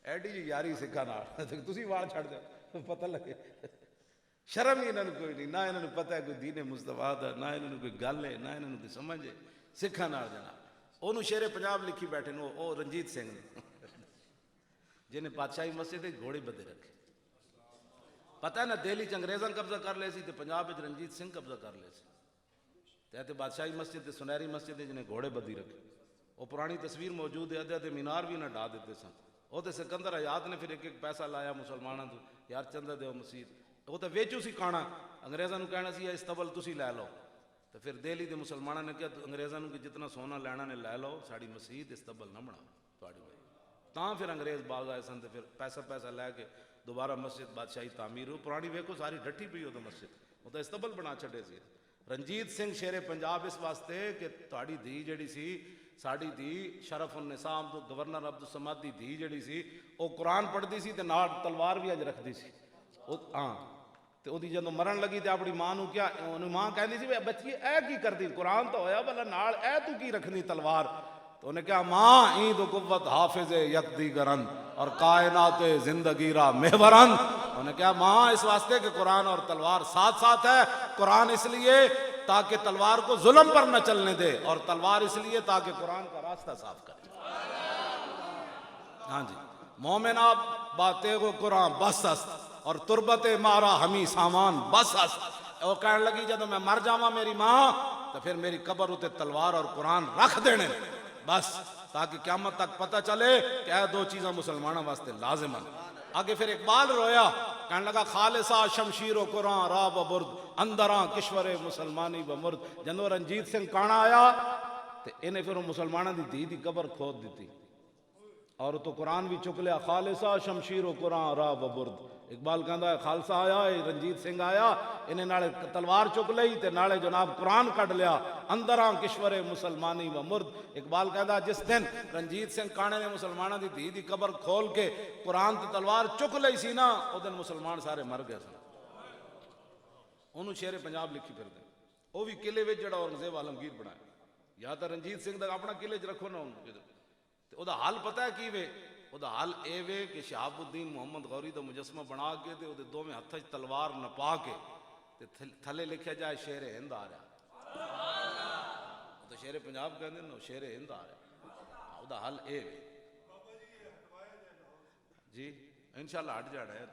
ایڈی جی یاری سکھا نال تسی وال چھڑ دو پتہ لگے شرم ہی انہوں کوئی نہیں نہ انہوں پتہ ہے کوئی دین مصطفیٰ دا نہ انہوں کوئی گل ہے نہ انہوں کوئی سمجھ ہے سکھا نال جناب انہوں شیر پنجاب لکھی بیٹھے نو او رنجیت سنگھ جنہیں بادشاہی مسجد گھوڑے بدے رکھے پتہ ہے نا دہلی چ انگریزاں قبضہ کر لے سی تے پنجاب وچ رنجیت سنگھ قبضہ کر لے سی تے بادشاہی مسجد تے سنہری مسجد جنہیں گھوڑے بدی رکھے وہ پرانی تصویر موجود ہے ادھے مینار بھی نہ ڈا دیتے سن وہ تے سکندر حیات نے پھر ایک پیسہ لایا مسلمانوں تو یار چندہ دیو مسجد وہ تے ویچو سی کھانا انگریزاں نو کہنا سی استبل تسی لے لو تو پھر دہلی دے مسلمانوں نے کہا انگریزاں نو کہ جتنا سونا لینا نے لے لو ساڑی مسجد استبل نہ بنا تاں پھر انگریز باغ آئے سن تے پھر پیسہ لے کے دوبارہ مسجد بادشاہی تعمیر ہو. پرانی ویکھو ساری ڈٹھی پئی ہو تو مسجد وہ تو استبل بنا چھڈے سی. رنجیت سنگھ شیر پنجاب اس واسطے کہ تہاڑی دھی جڑی سی ساڑی دھی شرف النساء گورنر عبد الصمد دی دھی جڑی سی وہ قرآن پڑھدی سی تے نال تلوار بھی اج رکھدی سی. ہاں تے اودی جدوں مرن لگی تے اپنی ماں نو کیا اونوں ماں کہندی سی بچی اے کی کردی قرآن تو ہویا بھلا نال اے تو کی رکھنی تلوار. تو انہیں کہا ماں این دو قوت حافظ یک دیگرن اور کائنات زندگی را محورن. انہیں کہا ماں اس واسطے کہ قرآن اور تلوار ساتھ ساتھ ہے. قرآن اس لیے تاکہ تلوار کو ظلم پر نہ چلنے دے اور تلوار اس لیے تاکہ قرآن کا راستہ صاف کرے. ہاں جی مومن آپ باتیں کو قرآن بس است اور تربت مارا ہمیں سامان بس است. وہ کہنے لگی جب میں مر جاواں میری ماں تو پھر میری قبر اتے تلوار اور قرآن رکھ دینے بس تاکہ قیامت تک پتہ چلے کہ اے دو چیزاں مسلمانوں واسطے لازم ہیں. آگے پھر اقبال رویا کہنے لگا خالصہ شمشیر و قرآن راب و برد اندراں کشور مسلمانی و مرد. جنو رنجیت سنگھ کانا آیا تو انہیں پھر مسلمانوں دی دھی دی قبر کھود دیتی اور تو قرآن بھی چک لیا خالصہ شمشیر و قرآن راب و برد. اقبال کہندا ہے خالصہ آیا رنجیت سنگھ آیا انہیں نالے تلوار چک لئی تے نالے جناب قرآن کٹ لیا اندراں کشور مسلمانی و مرد. اقبال کہندا جس دن رنجیت سنگھ کانے نے مسلمانوں دی دھی دی قبر کھول کے قرآن تے تلوار چک لئی سی نا او دن مسلمان سارے مر گئے سن. انہوں شیر پنجاب لکھی پھر دے وہ بھی قلعے وچ جڑا اورنگزیب عالمگیر بنایا. یا تو رنجیت سنگھ دا اپنا قلعے چ رکھو نا او دا حال پتہ ہے کی وے. او دا حال اے وے کہ شہاب الدین محمد غوری دا مجسمہ بنا کے تے او دے دو میں ہتھ وچ تلوار نپا کے تے تھلے لکھیا جائے شیر ہند آ رہا. تو شیر پنجاب کہندے نا شیر ہند آ رہا. او دا حال اے وے جی انشاءاللہ ہٹ جانا ہے.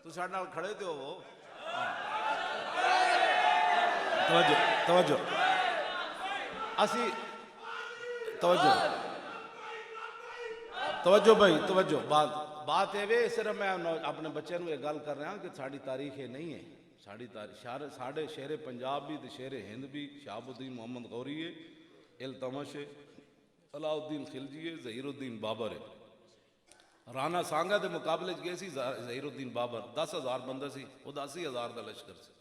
تو ساڈے نال کھڑے تے ہو توجہ اسی توجہ بھائی توجہ بات ہے صرف میں اپنے بچے نو یہ گل کر رہا کہ ساری تاریخ یہ نہیں ہے. ساری تاریخ ساڑھے شیر پنجاب بھی شیر ہند بھی شہاب الدین محمد غوری ہے التمش ہے علاء الدین خلجی ہے ظہیر الدین بابر ہے. رانا سانگا دے مقابلے گئے سی ظہیر الدین بابر 10,000 بندہ سی وہ 80,000 دا لشکر سی.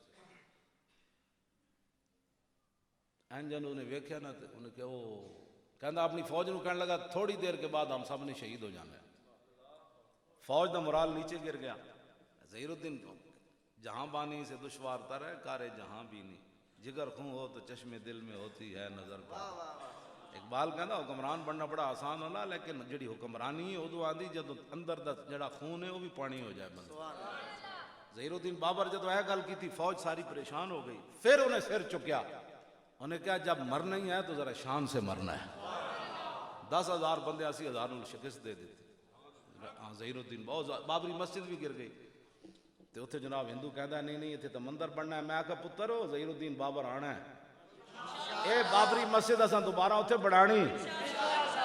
جن انہیں ویکھیا نا انہیں کہ وہ کہندا اپنی فوج نو کہنے لگا تھوڑی دیر کے بعد ہم سب نے شہید ہو جانا ہے. فوج دا مرال نیچے گر گیا. ظہیر الدین جہاں بانی سے دشوار تر ہے کارے جہاں بھی نہیں جگر خون ہو تو چشم دل میں ہوتی ہے نظر پر. اقبال کہندا حکمران بننا بڑا آسان ہونا لیکن جڑی حکمرانی ہے ادو آندی جدو اندر دا جڑا خون ہے وہ بھی پانی ہو جائے بندہ. ظہیر الدین بابر جدو اے گل کی تھی فوج ساری پریشان ہو گئی. پھر انہیں سر چکیا انہیں کہا جب مرنا ہی ہے تو ذرا شان سے مرنا ہے. 10,000 بندے 80,000 نے شکست دے دیتے. ظہیر الدین بہت بابری مسجد بھی گر گئی تو اتنے جناب ہندو کہندا نہیں اتنے تو مندر بننا ہے. میں کہا پتر ہو ظہیر الدین بابر آنا ہے اے بابری مسجد اساں دوبارہ اتنے بڑھانی.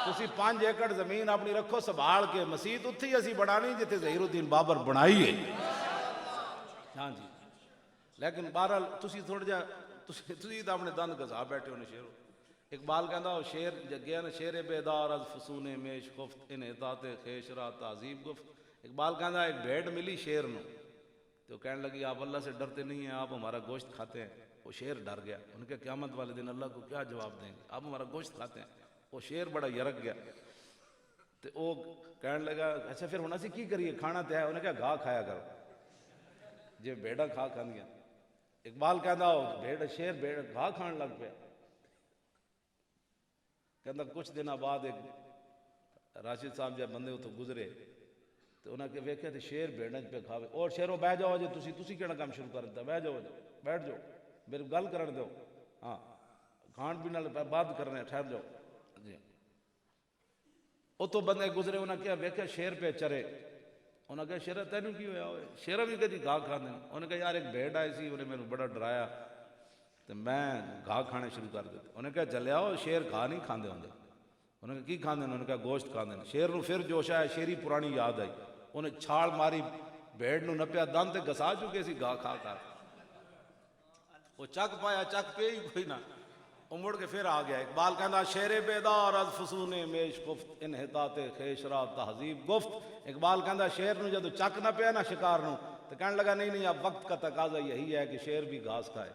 تسی 5 ایکڑ زمین اپنی رکھو سنبھال کے مسجد اتھی اسی بڑھانی جتے ظہیر الدین بابر بنائی ہے. ہاں جی لیکن بہرحال تسی تھوڑا جا تسی تو اپنے دند گزا بیٹھے ہونے شیر. اقبال کہندا وہ شیر گیا نا شیر بیدار از فسون میش خفت ان اطاعت خیش را تعذیب گفت. اقبال کہندا ایک بھیڑ ملی شیر نو تو کہنے لگی آپ اللہ سے ڈرتے نہیں ہیں آپ ہمارا گوشت کھاتے ہیں. وہ شیر ڈر گیا. ان کے قیامت والے دن اللہ کو کیا جواب دیں گے آپ ہمارا گوشت کھاتے ہیں. وہ شیر بڑا یرک گیا تو وہ کہنے لگا اچھا پھر ہونا سی کی کریے کھانا تے ہے. انہیں کہا گھا کھایا کرو جی بھیڑا کھا کھاندیا. اقبال کہندا بھیڑ شیر بھیڑ گھا کھان لگ پیا. کہندا کچھ دن بعد ایک راشد صاحب جب بندے تو گزرے تو انہیں کہ ویکھیا تے شیر بھیڑاں پہ کھاوے. اور شیروں بہ جاؤ جی تسی کیڑا کام شروع کر دیتا. بہ جاؤ بیٹھ جاؤ میری گل کرن دو. ہاں کھان پینے والے بات کرنے ٹھہر جاؤ جی. وہ تو بندے گزرے انہیں کہا ویکھیا شیر پہ چرے. انہیں کہا شیرہ تینوں کی ہویا ہوئے شیرہ بھی کدی گھا کھانے. انہیں کہا یار ایک بھیڑ آئی سی انہیں میں بڑا ڈرایا تو میں گھا کھانے شروع کر دیتے. انہیں کہا چلے آؤ شیر گھا نہیں کھاندے ہوندے. انہیں کہا کی کھاندے. انہیں کہا گوشت کھاندے. شیر نو پھر جوش آیا شیری پرانی یاد آئی. انہیں چھاڑ ماری بھیڑ نو نپیا دن تے گسا چکے سی گھا کھا کر. وہ چک پایا چک پہ ہی کوئی نہ وہ مڑ کے پھر آ گیا. اقبال کہندا شیر بیدار از فسون میش گفت انحطاط خیش را تہذیب گفت. اقبال کہندا شیر نو جدو چک نہ پیا نا شکار نو تو کہنے لگا نہیں اب وقت کا تقاضا یہی ہے کہ شیر بھی گھاس کھائے.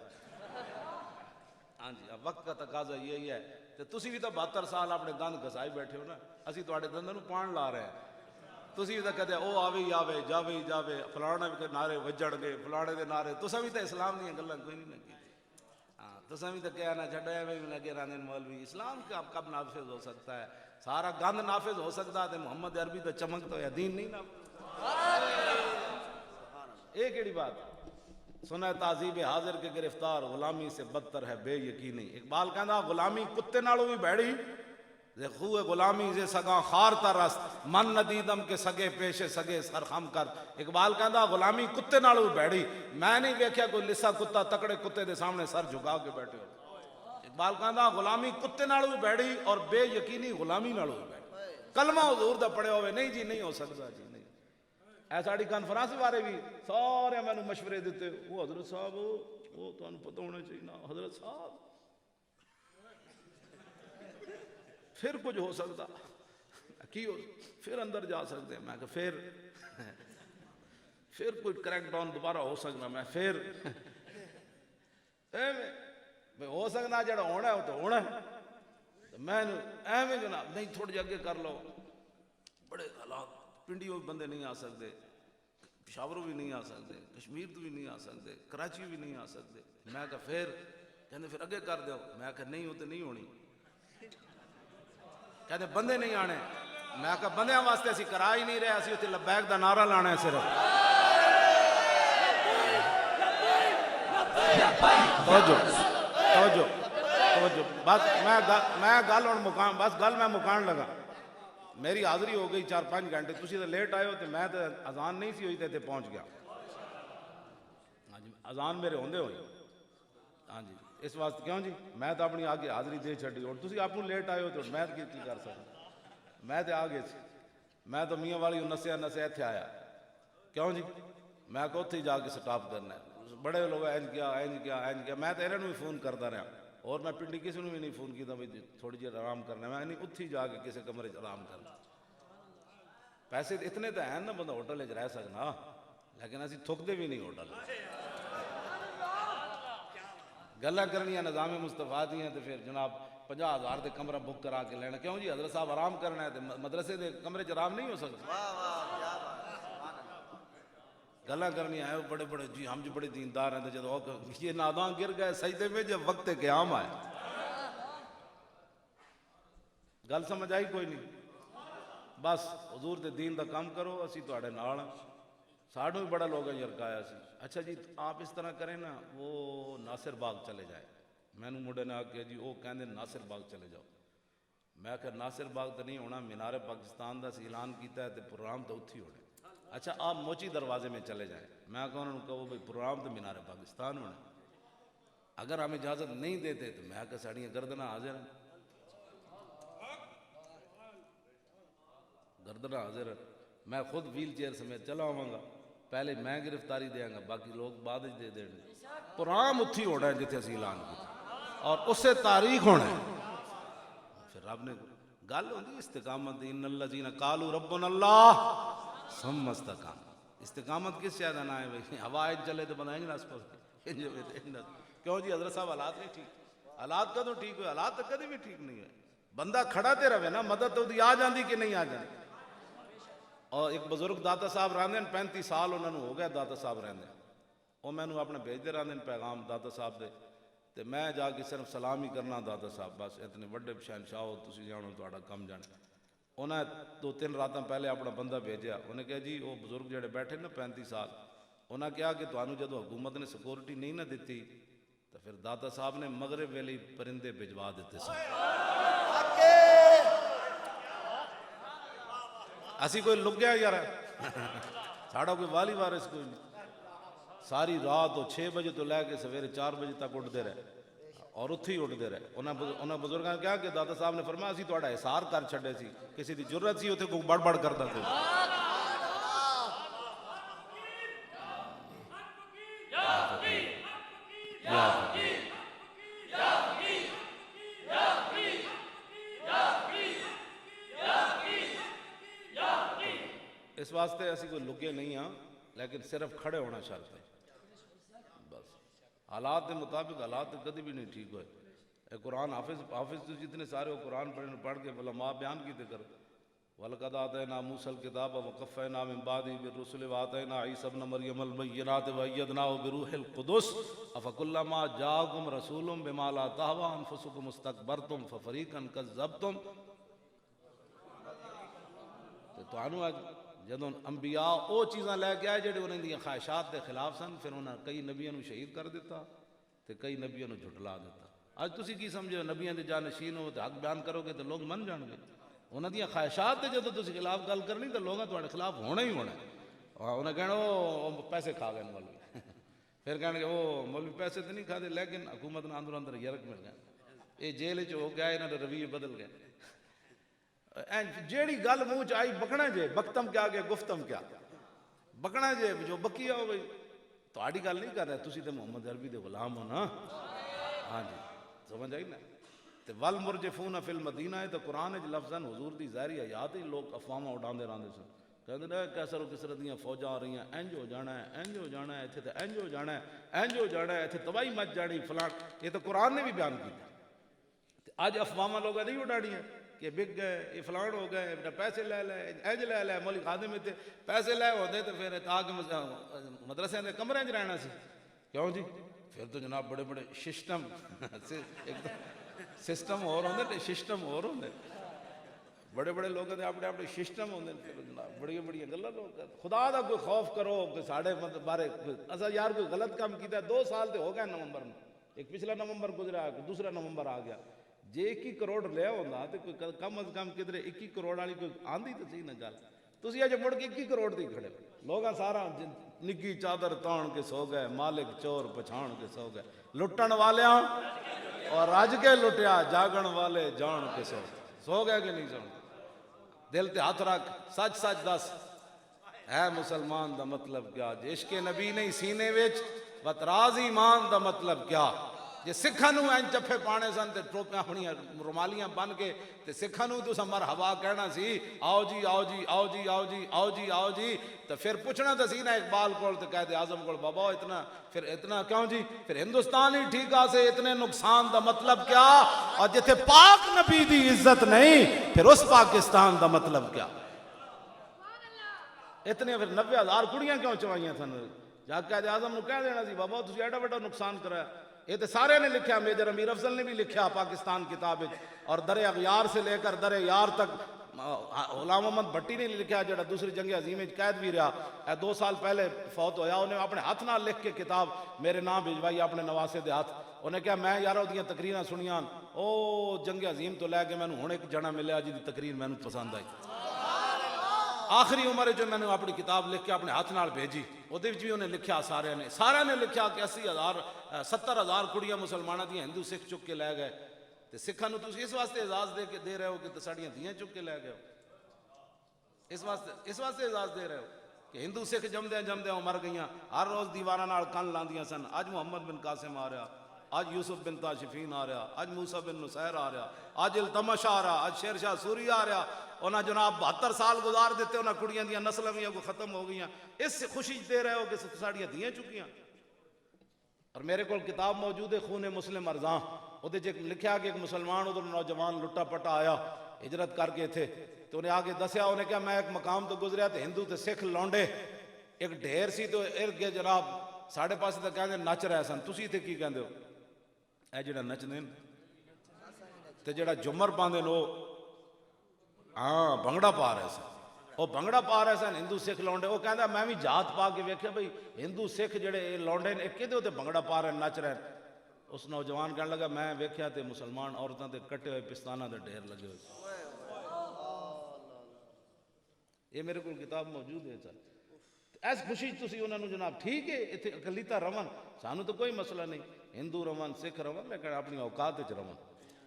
ہاں جی اب وقت کا تقاضا یہی ہے. تو تسی بھی تو 72 سال اپنے دند گھسائی بیٹھے ہو نا, اسی تواڈے دنداں نو پان لا رہے ہیں. تسی بھی تو کہتے او آوے ہی آوے جاوے ہی جاوے, فلانے کے نعرے وجڑ گئے, فلانے دے نعرے. تساں بھی تو اسلام دیاں گلاں کوئی نہیں لگی. ہاں تساں بھی تو کہیا نہ چھڈو ایویں بھی لگے رہندے مولوی. اسلام کا کب نافذ ہو سکتا ہے؟ سارا گند نافذ ہو سکتا ہے تے محمد عربی تو چمک تو ہے, دین نہیں نافذ. یہ کیڑی بات؟ سنا تہذیب حاضر کے گرفتار غلامی سے بدتر ہے بے یقینی. اقبال کہندا غلامی کتے نالوں بھی بھڑی خوہ غلامی سے سگاں خار ترست من ندیدم کے سگے پیشے سگے سر خم کر. اقبال کہندا غلامی کتے نالوں بھی بھڑی, میں نہیں ویکھیا کوئی لسا کتا تکڑے کتے دے سامنے سر جھکا کے بیٹھے ہو. اقبال کہندا غلامی کتے نالوں بھی بھڑی اور بے یقینی غلامی نالوں بھی بھڑی. کلمہ حضور دا پڑھے ہوئے نہیں جی نہیں ہو سکتا جی نہیں. اے ساڑی کانفرنس بارے بھی سارے میں نے مشورے دیتے, وہ حضرت صاحب وہ تو انہوں پتہ ہونا چاہیے نا حضرت صاحب پھر کچھ ہو سکتا کی ہو پھر اندر جا سکتے ہیں. میں کہ پھر کوئی کریک ڈاؤن دوبارہ ہو سکنا. میں پھر ہو سکنا جڑا ہونا ہے وہ تو ہونا ہے. میں ایویں جناب نہیں تھوڑی اگے کر لو. بڑے حالات پنڈیوں بندے نہیں آ سکتے, پشاوروں بھی نہیں آ سکتے, کشمیر تو بھی نہیں آ سکتے, کراچی بھی نہیں آ سکتے. میں کہ پھر کہتے پھر اگے کر دو. میں کہ نہیں ہوتے نہیں ہونی. کہتے بندے نہیں آنے. میں کہا بندیاں واسطے اسی کرا ہی نہیں رہے, اسی اتنے لبیک دا نعرہ لانا ہے صرف. توجہ بس میں گل ہوں مکان بس گل میں مکان لگا. میری حاضری ہو گئی 4-5 گھنٹے, تسی تو لیٹ آئے ہو تو میں تو اذان نہیں سی ہوئی تے پہنچ گیا. ہاں جی اذان میرے ہوندے ہوئی. ہاں جی اس واسطے کیوں جی میں تو اپنی آگے حاضری دے چھڑی. اور تسی آپ لیٹ آئے ہو تو میں کی کر سکتا. میں تو آگے سی. میں تو میاں والی نسیا اتنے آیا. کیوں جی میں کو اتنے جا کے سٹاپ کرنا ہے. بڑے لوگ اینج کیا میں تو انہوں بھی فون کرتا رہا. اور میں پنڈی کسی نے بھی نہیں فون کیا بھائی تھوڑی جی آرام کرنا ہے. میں نہیں اتھی جا کے کسی کمرے آرام کرنا. پیسے اتنے تو ہیں نا بندہ ہوٹل رہ سکنا, لیکن اسی تھکتے بھی نہیں ہوٹل. گلا کرنی نظام مصطفیٰ دی ہیں تو پھر جناب 50,000 دے کمرہ بک کرا کے لینا. کیوں جی حضرت صاحب آرام کرنا ہے تو مدرسے دے کمرے چ آرام نہیں ہو سکتا. گلا کرنی ہے بڑے بڑے جی ہم جو بڑے دیندار ہیں. جب یہ ناداں گر گئے سجدے میں جب وقت قیام آئے. گل سمجھ آئی کوئی نہیں؟ بس حضور دے دین دا کام کرو, اسی تواڈے نال. ساڑھوں بھی بڑا لوگاں یرکایا سی. اچھا جی آپ اس طرح کریں نا, وہ ناصر باغ چلے جائے. میں نے مڈے نے آکے جی وہ کہندے ناصر باغ چلے جاؤ. میں کہ ناصر باغ تو نہیں ہونا, مینار پاکستان دا اعلان کیتا ہے تو پروگرام تو اتھی ہونے. اچھا آپ موچی دروازے میں چلے جائیں. میں کہ انہوں نے کہو بھائی پروگرام تو مینار پاکستان ہونا. اگر ہم اجازت نہیں دیتے تو میں کہ ساڑیاں گردناں حاضر ہیں, گردناں حاضر ہیں. میں خود ویل چیئر سمیت چلا آواں گا. پہلے میں گرفتاری دیاں گا, باقی لوگ بعد دے دیں گے. پروگرام اتھی ہونا ہے جتنے اسی اعلان کیا اور اس سے تاریخ ہونا ہے. پھر رب نے گل ہوندی استقامت. ان الذین قالوا ربنا اللہ ثم استقاموا. استقامت کس شے دا نام ہے بھائی؟ ہوا چلے تو بندہ انج نس پے. کیوں جی حضرت صاحب حالات نہیں ٹھیک. حالات کدوں ٹھیک ہوئے؟ حالات تو کدی بھی ٹھیک نہیں ہوئے. بندہ کھڑا تے رہے نا, مدد تو دی آ جاندی کہ نہیں آ جاندی. اور ایک بزرگ داتا صاحب رہندے 35 سال انہوں نے ہو گیا داتا صاحب رہندے. وہ میں نے اپنے بھیجتے رہندے پیغام داتا صاحب دے. تو میں جا کے صرف سلام ہی کرنا داتا صاحب. بس اتنے بڑے شہنشاہ ہو تسی جانو تہاڈا کم جانے. انہیں 2-3 راتاں پہلے اپنا بندہ بھیجیا. انہیں کہا جی وہ بزرگ جڑے بیٹھے نا 35 سال, انہیں کہا کہ تانوں جدو حکومت نے سیکورٹی نہیں نہ دیتی تو پھر داتا صاحب نے مغرب ویلے پرندے بھجوا دیتے سن. اسی کوئی لگ گیا یار ساڑا کوئی والی وارث کوئی نہیں. ساری رات وہ 6 بجے تو لے کے سویرے 4 بجے تک اٹھتے رہے اور اتھی اٹھتے رہے. انہوں بزرگاں نے کہا کہ داتا صاحب نے فرمایا اسی تہاڈا احسار کر چھڈے سی. کسی دی جرت سی اتنے کوئی بڑ بڑ کرتا کوئی. اس واسطے اسی کوئی لکے نہیں ہاں، لیکن صرف کھڑے ہونا شرط ہے بس۔ حالات کے مطابق حالات کدی بھی نہیں ٹھیک ہوئے۔ اے قرآن حافظ تو جتنے سارے وہ قرآن پڑھ کے علماء بیان کیتے کر، وَلَقَدْ آتَيْنَا مُوسَى الْكِتَابَ وَقَفَّيْنَا مِن بَعْدِهِ بِالرُّسُلِ وَآتَيْنَا عِيسَى ابْنَ مَرْيَمَ الْبَيِّنَاتِ وَأَيَّدْنَاهُ بِرُوحِ الْقُدُسِ أَفَكُلَّمَا جَاءَكُمْ رَسُولٌ بِمَا لَا تَهْوَىٰ أَنفُسُكُمُ اسْتَكْبَرْتُمْ فَفَرِيقًا كَذَّبْتُمْ۔ تو تانوں جدوں انبیاء او چیزاں لے کے آئے جڑے انہاں دی خواہشات دے خلاف سن، پھر انہاں کئی نبیاں نو شہید کر دیتا تے کئی نبیاں نو جھٹلا دیتا۔ اج تسی کی سمجھو نبیاں دے جانشین ہو تے حق بیان کرو گے تے لوگ من جان گے؟ انہاں دی خواہشات دے جدوں تسی خلاف گل کرنی تے لوگاں تہاڈے خلاف ہونا ہی ہونا۔ انہاں کہنا او پیسے کھا گئے مولوی، پھر کہن گے او مولوی پیسے تے نہیں کھادے لیکن حکومت نال اندر اندر یرک مل گیا، اے جیل وچ ہو گیا، انہاں دے رویے بدل گئے۔ جیڑی گل منہ چ آئی بکنا جے، بکتم کیا گے گفتم کیا، بکنا جے جو بکی آؤ بھائی تہاڈی گل نہیں کر رہے، تسی تے محمد عربی دے غلام ہو نا۔ ہاں جی سمجھ آئی نا۔ تے والمرجفون فی المدینہ ہے تو قرآن وچ لفظاً حضور دی ظاہری حیات ہی لوگ افواہاں اڑاندے رہندے سن، کہندے نے کیسر و کسر دیاں فوجاں آ رہی ہیں، انج ہو جانا ہے، انج ہو جانا ہے، ایتھے تے انج ہو جانا ہے، انج ہو جانا ہے، ایتھے تباہی مچ جانی فلان۔ یہ تو قرآن نے بھی بیان کیتا۔ اج افواہاں لوگاں نہیں اڑاڑیاں کہ بک گئے، یہ فلان ہو گئے، پیسے لے لے، انج لے لے، مولوی خادم تے پیسے لے ہوندے تے پھر آ کے مدرسے دے کمرے وچ رہنا سی، کیوں جی؟ پھر تو جناب بڑے بڑے سسٹم اور ہوندے تے سسٹم اور ہوندے، بڑے بڑے لوگوں دے اپنے اپنے سسٹم ہوندے، جناب بڑی بڑی گلاں لوگ۔ خدا دا کوئی خوف کرو کہ ساڈے بارے اسا یار کوئی غلط کام کیتا ہے، 2 سال تے ہو گئے نومبر میں، ایک پچھلا نومبر گزرا، دوسرا نومبر آ گیا، جے 21 کروڑ لیا ہوندا تے کوئی کم از کم کدھر 21 کروڑ والی کوئی آندی تے صحیح نہ گل، تسی اج مڑ کے 21 کروڑ دی کھڑے، لوگاں سارا نگی چادر تان کے سو گئے، مالک چور پچھان کے سو گئے، لٹن والیاں اور رج کے لٹیا، جاگن والے جان کے سو گئے کہ نہیں سو؟ دل تے ہاتھ رکھ، سچ سچ دس، ہے مسلمان دا مطلب کیا؟ جے عشق نبی نہیں سینے وچ وتراز ایمان دا مطلب کیا؟ جے سکھاں نو این چپے پانے سن تے ٹوپیاں اپنیاں رومالیاں بن کے تے سکھاں نو تو مرحبا کہنا سی، آؤ جی آؤ جی آؤ جی آؤ جی آؤ جی آؤ جی، تو پھر پوچھنا تو سی نا اقبال کول تے قائد اعظم کول، بابا اتنا پھر اتنا کیوں جی؟ پھر ہندوستان ہی ٹھیک سے اتنے نقصان دا مطلب کیا؟ اور جتھے پاک نبی دی عزت نہیں پھر اس پاکستان دا مطلب کیا؟ اتنے پھر 90,000 کڑیاں کیوں چوائیاں تھن؟ جا قائد اعظم نو کہہ دینا سی بابا تسی ایڈا بڑا نقصان کرایا۔ یہ تو سارے نے لکھا، میجر امیر افضل نے بھی لکھا پاکستان کتاب، اور در اغیار سے لے کر در یار تک غلام محمد بھٹی نے لکھا جڑا دوسری جنگ عظیم میں قید بھی رہا، 2 سال پہلے فوت ہویا، انہیں اپنے ہاتھ نہ لکھ کے کتاب میرے نام بھیجوائی اپنے نواسے دے ہاتھ، انہیں کہا میں یارو دیاں تقریراں سنیاں، او جنگ عظیم تو لے کے میں نے ہن ایک جنا ملیا جی دی تقریر میں نے پسند آئی، آخری عمر جو میں نے اپنی کتاب لکھ کے اپنے ہاتھ نال بھیجی، وہ بھی انہیں لکھا، سارے نے لکھا کہ 70,000 کڑیاں مسلمانہ دیاں ہندو سکھ چک کے لے گئے، تے سکھاں نو تسی اس واسطے اعزاز دے رہے ہو کہ ساڑیاں دیاں چک کے لے گئے ہو، اس واسطے اعزاز دے رہے ہو کہ ہندو سکھ جمدیاں مر گئیاں، ہر روز دیواراں نال کن لاندیاں سن، اج محمد بن قاسم آ رہا، آج یوسف بن تاشفین آ رہا، آج موسیٰ بن نصیر آ رہا، آج التمش آ رہا، آج شیر شاہ سوری آ رہا، انہاں جناب 72 سال گزار دیتے، انہاں کڑیاں دیاں نسلیں بھی کو ختم ہو گئیاں، اس سے خوشی دے رہے ہو کہ ساڑیاں دیاں چکیاں۔ اور میرے کو کتاب موجود ہے خون مسلم ارزاں، وہ لکھا کہ ایک مسلمان ادھر نوجوان لٹا پٹا آیا ہجرت کر کے تھے، تو انہیں آگے دسیا، انہیں کہا میں ایک مقام تو گزریا تو ہندو تے سکھ لونڈے ایک ڈھیر سی، تو ارد گئے جناب ساڑھے پاس تو کہنے نچ رہے سن، تسی تھے کی کہندے ہو؟ اے جڑا نچ دین تے جڑا جمر پاندے نو ہاں بھنگڑا پا رہے سن، وہ بھنگڑا پا رہے سن ہندو سکھ لونڈے، وہ کہندا میں بھی جات پا کے ویکھیا بھئی ہندو سکھ جڑے لونڈے نے کدے ہوتے بھنگڑا پا رہے نچ رہے، اس نوجوان کہنے لگا میں ویکھیا تے مسلمان عورتاں تے کٹے ہوئے پستانہ دے ڈھیر لگے ہوئے، یہ میرے کو کتاب موجود ہے سر، ایس خوشی تسی انہوں نے جناب ٹھیک ہے اتنے اقلیتاں رون، سانو تو کوئی مسئلہ نہیں، ہندو رون سکھ رون لیکن اپنی اوقات وچ رون،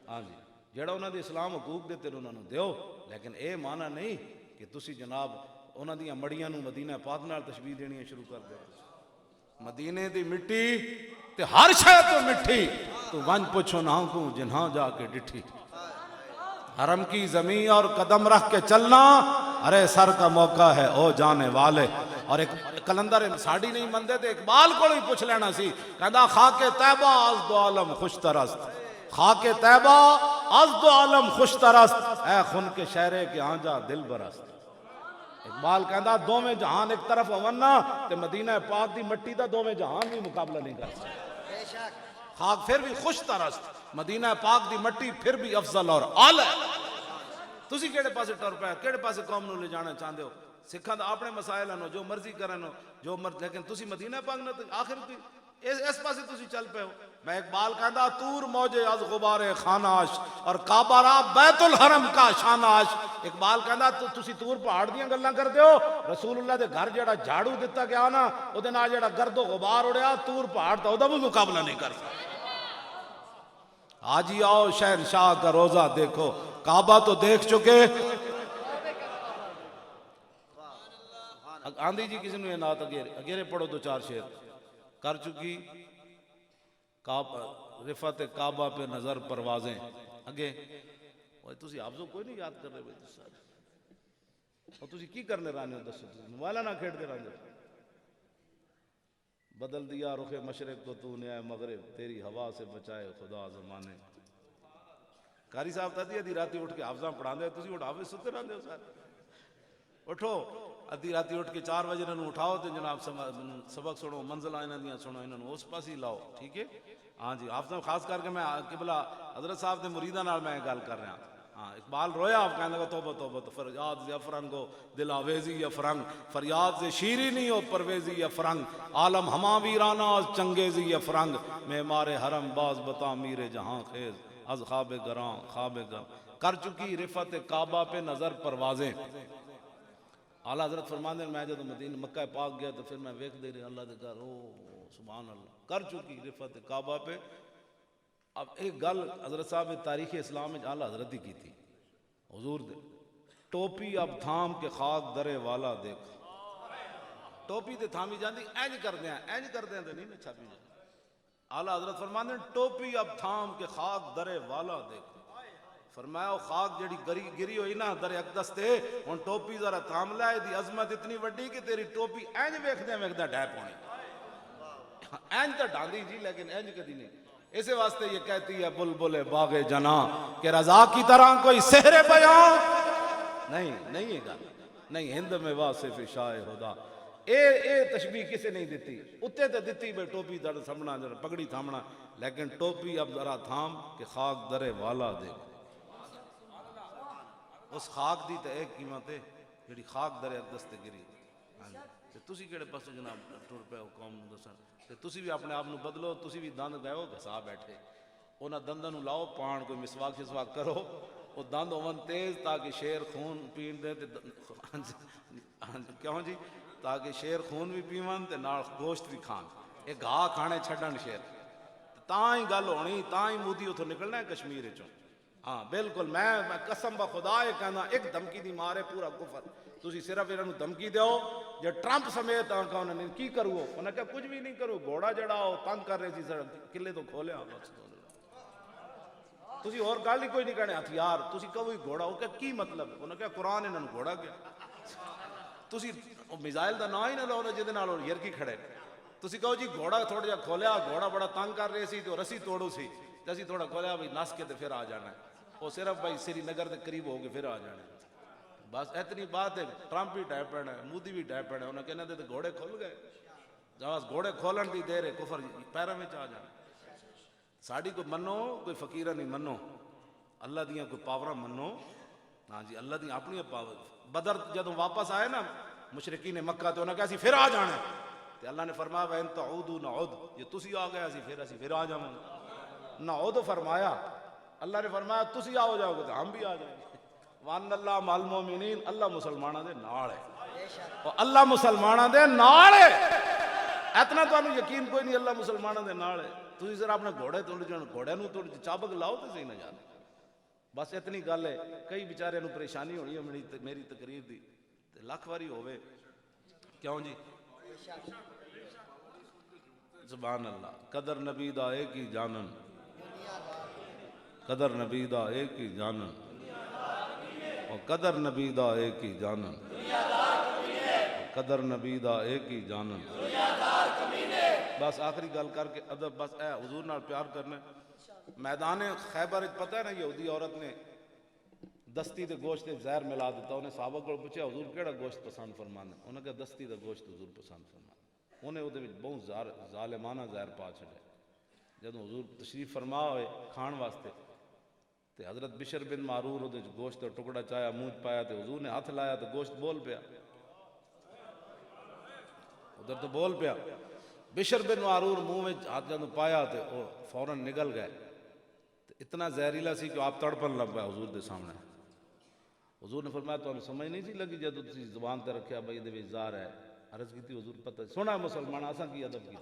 ہاں جی جڑا انہوں نے اسلام حقوق دیتے انہوں نے دیو، لیکن اے معنی نہیں کہ تسی جناب انہوں نے مڑیاں نو مدینہ پاک نال تشبیہ دینی شروع کر دے، مدینے دی مٹی تے ہر شے تو مٹھی، تو ون پوچھو نہ کو جنہاں جا کے ڈٹھی، حرم کی زمین اور قدم رکھ کے چلنا ارے سر کا موقع ہے او جانے والے. اور ایک کلندر ساڑی نہیں مندے تے اقبال کو ہی پوچھ لینا سی کہندا خاک طیبہ از دو عالم خوش ترست, خاک طیبہ از دو عالم خوش ترست, اے خن کے شہرے کے آنجا دل برست. اقبال کہندا دوویں جہان ایک طرف ہونا تے مدینہ پاک دی مٹی دا دوویں جہان بھی مقابلہ نہیں کر سکتے. خاک پھر بھی خوش ترست, مدینہ پاک دی مٹی پھر بھی افضل اور اعلی. تسی کیڑے پاسے ٹر پے, کیڑے پاسے قوم نو لے جانا چاہندے ہو؟ سکھاں دا اپنے مسائل ہیں, جو مرضی کرن, جو لیکن تسی مدینہ پاک نہ آخر اس پاسے تسی چل پے ہو. میں اقبال کہندا تور موجے از غبار خاناش اور کعبہ را بیت الحرم کا شاناش. اقبال کہندا تسی تور پہاڑ دیاں گلاں کردے ہو, رسول اللہ دے گھر جڑا جھاڑو دتا گیا نا او دے نال جڑا گرد و غبار اڑیا تور پہاڑ دا اودا بھی مقابلہ نہیں کر سکتا. آج ہی آؤ شہنشاہ کا روزہ دیکھو, کعبہ تو دیکھ چکے. آندھی جی کسی نے یہ نات اگیرے پڑھو دو چار شعر کر چکی. رفعت کعبہ پہ نظر پروازیں اگے تسی حافظو کوئی نہیں یاد کر رہے بھائی سارے, اور تسی کی کرنے رہنے ہو دسو, موبائلہ نہ کھیڑ دے رہنے ہو. بدل دیا رخ مشرق کو تو نے اے مغرب, تیری ہوا سے بچائے خدا زمانے. قاری صاحب تھا دی راتی اٹھ کے حافظاں پڑھا دے, تسی اٹھ حافظ ستے رہنے ہو سارے. اٹھو ادھی راتی اٹھ کے 4 بجے انہوں اٹھاؤ تو جناب سبق سنو, منزل آئینہ دیاں سنو, انہوں اس پاس ہی لاؤ. ٹھیک ہے ہاں جی. حافظ خاص کر کے میں قبلہ حضرت صاحب دے مریدہ نال میں گل کر رہا. ہاں اقبال رویا, آپ کہنے لگا توبہ توبہ تو فریاد سے افرنگ ہو دل آویزی یا فرنگ, فریاد سے شیری نہیں ہو پرویزی یا فرنگ, عالم ہما ویرانہ از چنگیزی یا فرنگ, معمار حرم باز بتا میر جہاں خیز از خواب گراں خواب گراں. کر چکی رفعت کعبہ پہ نظر پروازیں. اعلیٰ حضرت فرماندے میں جب مدینہ مکہ پاک گیا تو پھر میں ویکھ دے رہا اللہ دے گھر, او سبحان اللہ. کر چکی رفعت کعبہ پہ. اب ایک گل حضرت صاحب نے تاریخ اسلام میں اعلیٰ حضرت ہی کی تھی حضور دے, ٹوپی اب تھام کے خاک درے والا دیکھ. ٹوپی تے تھامی جاندی اینج کر دیاں, اینج کر دیاں تے نہیں میں چھاپی جاندی. اعلیٰ حضرت فرماندے ٹوپی اب تھام کے خاک درے والا دیکھ. فرمایا خاک جڑی گری ہوئی نا در اقدس تے, ان ٹوپی ذرا تھام لائے, دی عظمت اتنی وڈی کہ تیری ٹوپی اینج ویکھدے ڈھے پونی. اینج تو ڈاندی جی لیکن اینج کدی نہیں. اسی واسطے یہ کہتی ہے بلبل باغ جناں کہ رضا کی طرح کوئی سحر بیان نہیں ہے گا نہیں. ہند میں واصف شاہ خدا اے تشبیہ کسے نہیں دیتی. اتے تو دیتی بے ٹوپی در تھمنا پگڑی تھامنا, لیکن ٹوپی اب ذرا تھام کہ خاک درے والا دے. اس خاک دی تے ایک قیمت ہے جڑی خاک درے اقدس تے گری. تے تسی کیڑے پاسے جناب ٹر پے ہو قوم نوں دسن, تے تسی بھی اپنے آپ نوں بدلو. تسی بھی دند گئے ہو گھسا بیٹھے, انہاں دنداں نوں لاؤ پان, کوئی مسواک شسواک کرو, وہ دند ہون تیز تاکہ شیر خون پین دے تے کیوں جی, تاکہ شیر خون بھی پیون تے نال گوشت بھی کھان. اے گھا کھانے چھڈن شیر, تاں ہی گل ہونی, تاں ہی مودی اتھوں نکلنا ہے کشمیر وچوں. ہاں بالکل, میں قسم بخدا یہ کہنا, ایک دھمکی دی مارے پورا کفر. تسی صرف انہاں نوں دھمکی دیو جے ٹرمپ سمیت انہاں نے کی کرو, انہاں کہا کچھ بھی نہیں کرو. گھوڑا جڑا او تنگ کر رہے سی سڑک قلعے تو کھولیا بس. تسی اور گل ہی کوئی نہیں کہنے ہتھیار, تسی کہو گھوڑا, او کہ کی مطلب ہے؟ انہاں کہا قرآن انہاں نوں گھوڑا کیا. تسی میزائل دا نام ہی نہ لو جے دے نال یرکی کھڑے. تسی کہو جی گھوڑا تھوڑا جا کھولیا, گھوڑا بڑا تنگ کر رہے سی تو رسی توڑو سی, تے اسی تھوڑا کھولیا بھئی نس کے تے پھر آ جانا ہے. وہ صرف بھائی سری نگر دے قریب ہو کے پھر آ جانا ہے. بس اتنی بات ہے. ٹرمپ بھی ڈھے پینا ہے, مودی بھی ڈھے پینا ہے. انہاں کہنا دے گھوڑے کھل گئے, جواز گھوڑے کھولن دی دیر ہے, کفر پیروں وچ آ جانا. ساڑی کوئی منو, کوئی فقیرہ نہیں منو, اللہ دیاں کوئی پاوراں منو. ہاں جی, اللہ دیاں اپنی پاور. بدر جدوں واپس آئے نا مشرکین مکہ, تو انہاں کہا سی پھر آ جانا ہے. تے اللہ نے فرمایا وَإِن تَعُودُوا نَعُودْ, یہ تسی آ گئے اسی پھر آ جاواں. نعود فرمایا, اللہ نے فرمایا تسی آ جاؤ گے تو ہم بھی آ جائیں گے. وَأَنَّ اللَّهَ مَعَ الْمُؤْمِنِينَ, اللہ مسلماناں دے نال ہے, اللہ مسلماناں دے نال ہے. اتنا تو یقین کوئی نہیں, اللہ مسلماناں دے نال ہے. تسی ذرا اپنے گھوڑے توڑ جان, گھوڑے نوں توڑ چابک لاؤ تے صحیح نہ جان. بس اتنی گل ہے. کئی بیچارے نوں پریشانی ہونی ہے میری تقریر دی, لاکھ واری ہوے. کیوں جی, سبحان اللہ. قدر نبی دا ایک ہی جانن, قدر نبی دا ایک ہی جانن, اور قدر نبی دا ایک ہی جانن، قدر نبی دا ایک ہی جانن۔ بس آخری گل کر کے ادب، بس اے حضور نال پیار کرنا۔ میدان خیبر پتہ ہے نا، یہودی عورت نے دستی دے گوشت زہر ملا دیتا، انہیں صحابہ کو پوچھا حضور کیڑا گوشت پسند فرمانے، انہوں نے کہا دستی دا گوشت حضور پسند فرمانے، انہیں وہ بہت ظالمانہ زہر پا چھڑے۔ جب حضور تشریف فرما ہوئے کھان واسطے تے حضرت بشر بن معرور وہ گوشت کا ٹکڑا چایا منہ پایا تے حضور نے ہاتھ لایا تو گوشت بول پیا، ادھر تو بول پیا۔ بشر بن معرور منہ میں ہاتھ جب پایا تے وہ فوراً نگل گئے، اتنا زہریلا سی کہ آپ تڑپن لگ گئے حضور دے سامنے۔ حضور نے فرمایا تو ہمیں سمجھ نہیں سی لگی جب تسی زبان تے رکھیا بھائی دے وچ زہر ہے؟ عرض کی تھی حضور پتہ سونا مسلمان آساں کی ادب کی۔